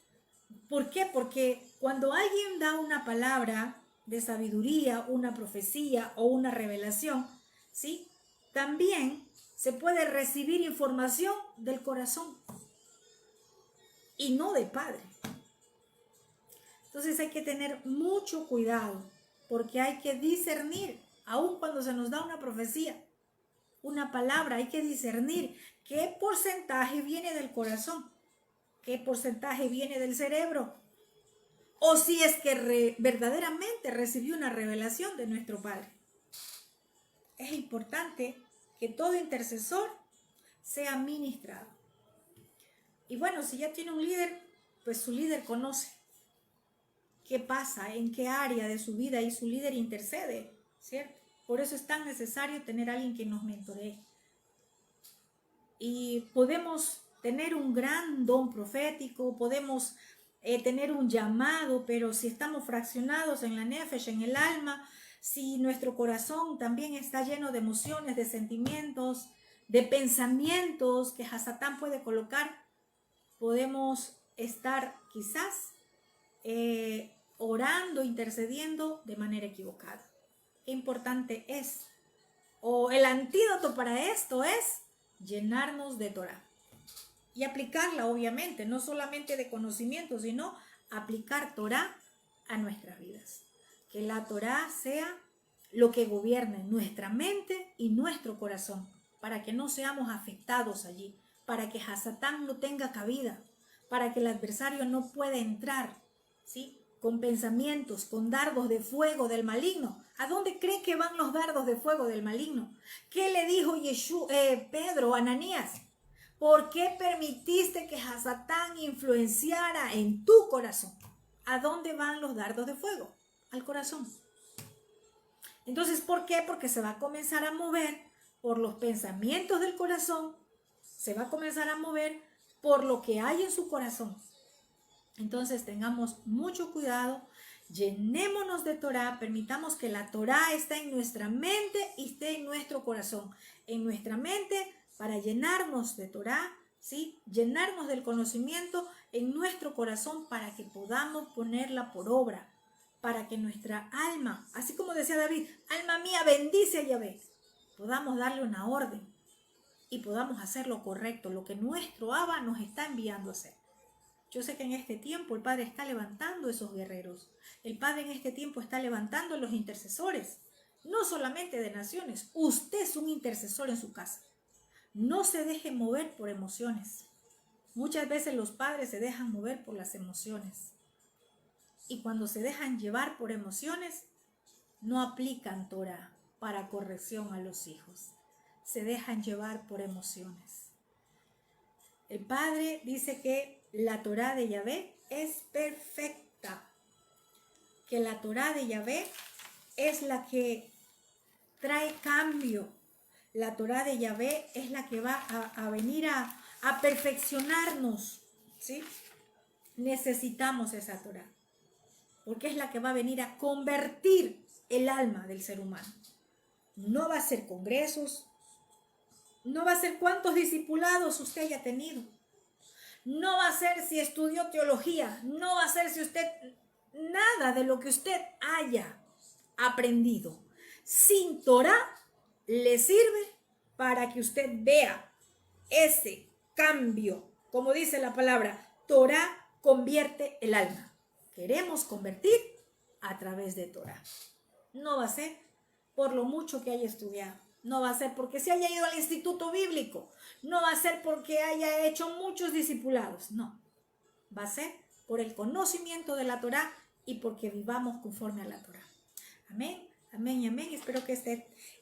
¿Por qué? Porque cuando alguien da una palabra de sabiduría, una profecía o una revelación, ¿sí? También se puede recibir información del corazón y no del Padre. Entonces hay que tener mucho cuidado porque hay que discernir, aun cuando se nos da una profecía, una palabra, hay que discernir qué porcentaje viene del corazón, qué porcentaje viene del cerebro, o si es que verdaderamente recibió una revelación de nuestro Padre. Es importante que todo intercesor sea ministrado. Y bueno, si ya tiene un líder, pues su líder conoce qué pasa, en qué área de su vida y su líder intercede, ¿cierto? Por eso es tan necesario tener a alguien que nos mentoree. Y podemos tener un gran don profético, podemos tener un llamado, pero si estamos fraccionados en la nefesh, en el alma, si nuestro corazón también está lleno de emociones, de sentimientos, de pensamientos que Hasatán puede colocar, podemos estar quizás orando, intercediendo de manera equivocada. Qué importante es, o el antídoto para esto es llenarnos de Torah y aplicarla, obviamente, no solamente de conocimiento, sino aplicar Torah a nuestras vidas. Que la Torah sea lo que gobierne nuestra mente y nuestro corazón, para que no seamos afectados allí, para que Hasatán no tenga cabida, para que el adversario no pueda entrar, ¿sí?, con pensamientos, con dardos de fuego del maligno. ¿A dónde cree que van los dardos de fuego del maligno? ¿Qué le dijo Pedro a Ananías? ¿Por qué permitiste que Hasatán influenciara en tu corazón? ¿A dónde van los dardos de fuego? Al corazón. Entonces, ¿por qué? Porque se va a comenzar a mover por los pensamientos del corazón, se va a comenzar a mover por lo que hay en su corazón. Entonces tengamos mucho cuidado, llenémonos de Torah, permitamos que la Torah esté en nuestra mente y esté en nuestro corazón. En nuestra mente para llenarnos de Torah, ¿sí?, llenarnos del conocimiento, en nuestro corazón para que podamos ponerla por obra, para que nuestra alma, así como decía David, alma mía bendice a Yahvé, podamos darle una orden y podamos hacer lo correcto, lo que nuestro Abba nos está enviando a hacer. Yo sé que en este tiempo el Padre está levantando esos guerreros. El Padre en este tiempo está levantando los intercesores, no solamente de naciones. Usted es un intercesor en su casa. No se deje mover por emociones. Muchas veces los padres se dejan mover por las emociones. Y cuando se dejan llevar por emociones, no aplican Torah para corrección a los hijos. Se dejan llevar por emociones. El Padre dice que la Torah de Yahvé es perfecta, que la Torah de Yahvé es la que trae cambio. La Torah de Yahvé es la que va a venir a perfeccionarnos, ¿sí? Necesitamos esa Torah, porque es la que va a venir a convertir el alma del ser humano. No va a ser congresos, no va a ser cuántos discipulados usted haya tenido, no va a ser si estudió teología, no va a ser si usted, nada de lo que usted haya aprendido sin Torah le sirve para que usted vea ese cambio. Como dice la palabra, Torah convierte el alma. Queremos convertir a través de Torah. No va a ser por lo mucho que haya estudiado. No va a ser porque se haya ido al instituto bíblico. No va a ser porque haya hecho muchos discipulados. No. Va a ser por el conocimiento de la Torah y porque vivamos conforme a la Torah. Amén. Amén y amén. Espero que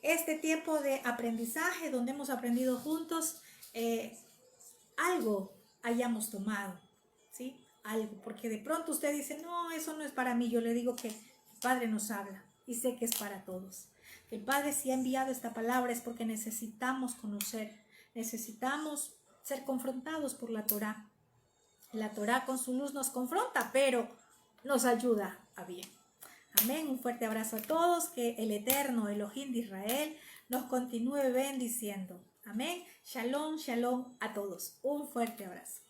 este tiempo de aprendizaje donde hemos aprendido juntos, algo hayamos tomado, ¿sí? Algo, porque de pronto usted dice, no, eso no es para mí. Yo le digo que el Padre nos habla y sé que es para todos. Que el Padre si ha enviado esta palabra es porque necesitamos conocer, necesitamos ser confrontados por la Torah. La Torah con su luz nos confronta, pero nos ayuda a bien. Amén. Un fuerte abrazo a todos. Que el eterno Elohim de Israel nos continúe bendiciendo. Amén. Shalom, shalom a todos. Un fuerte abrazo.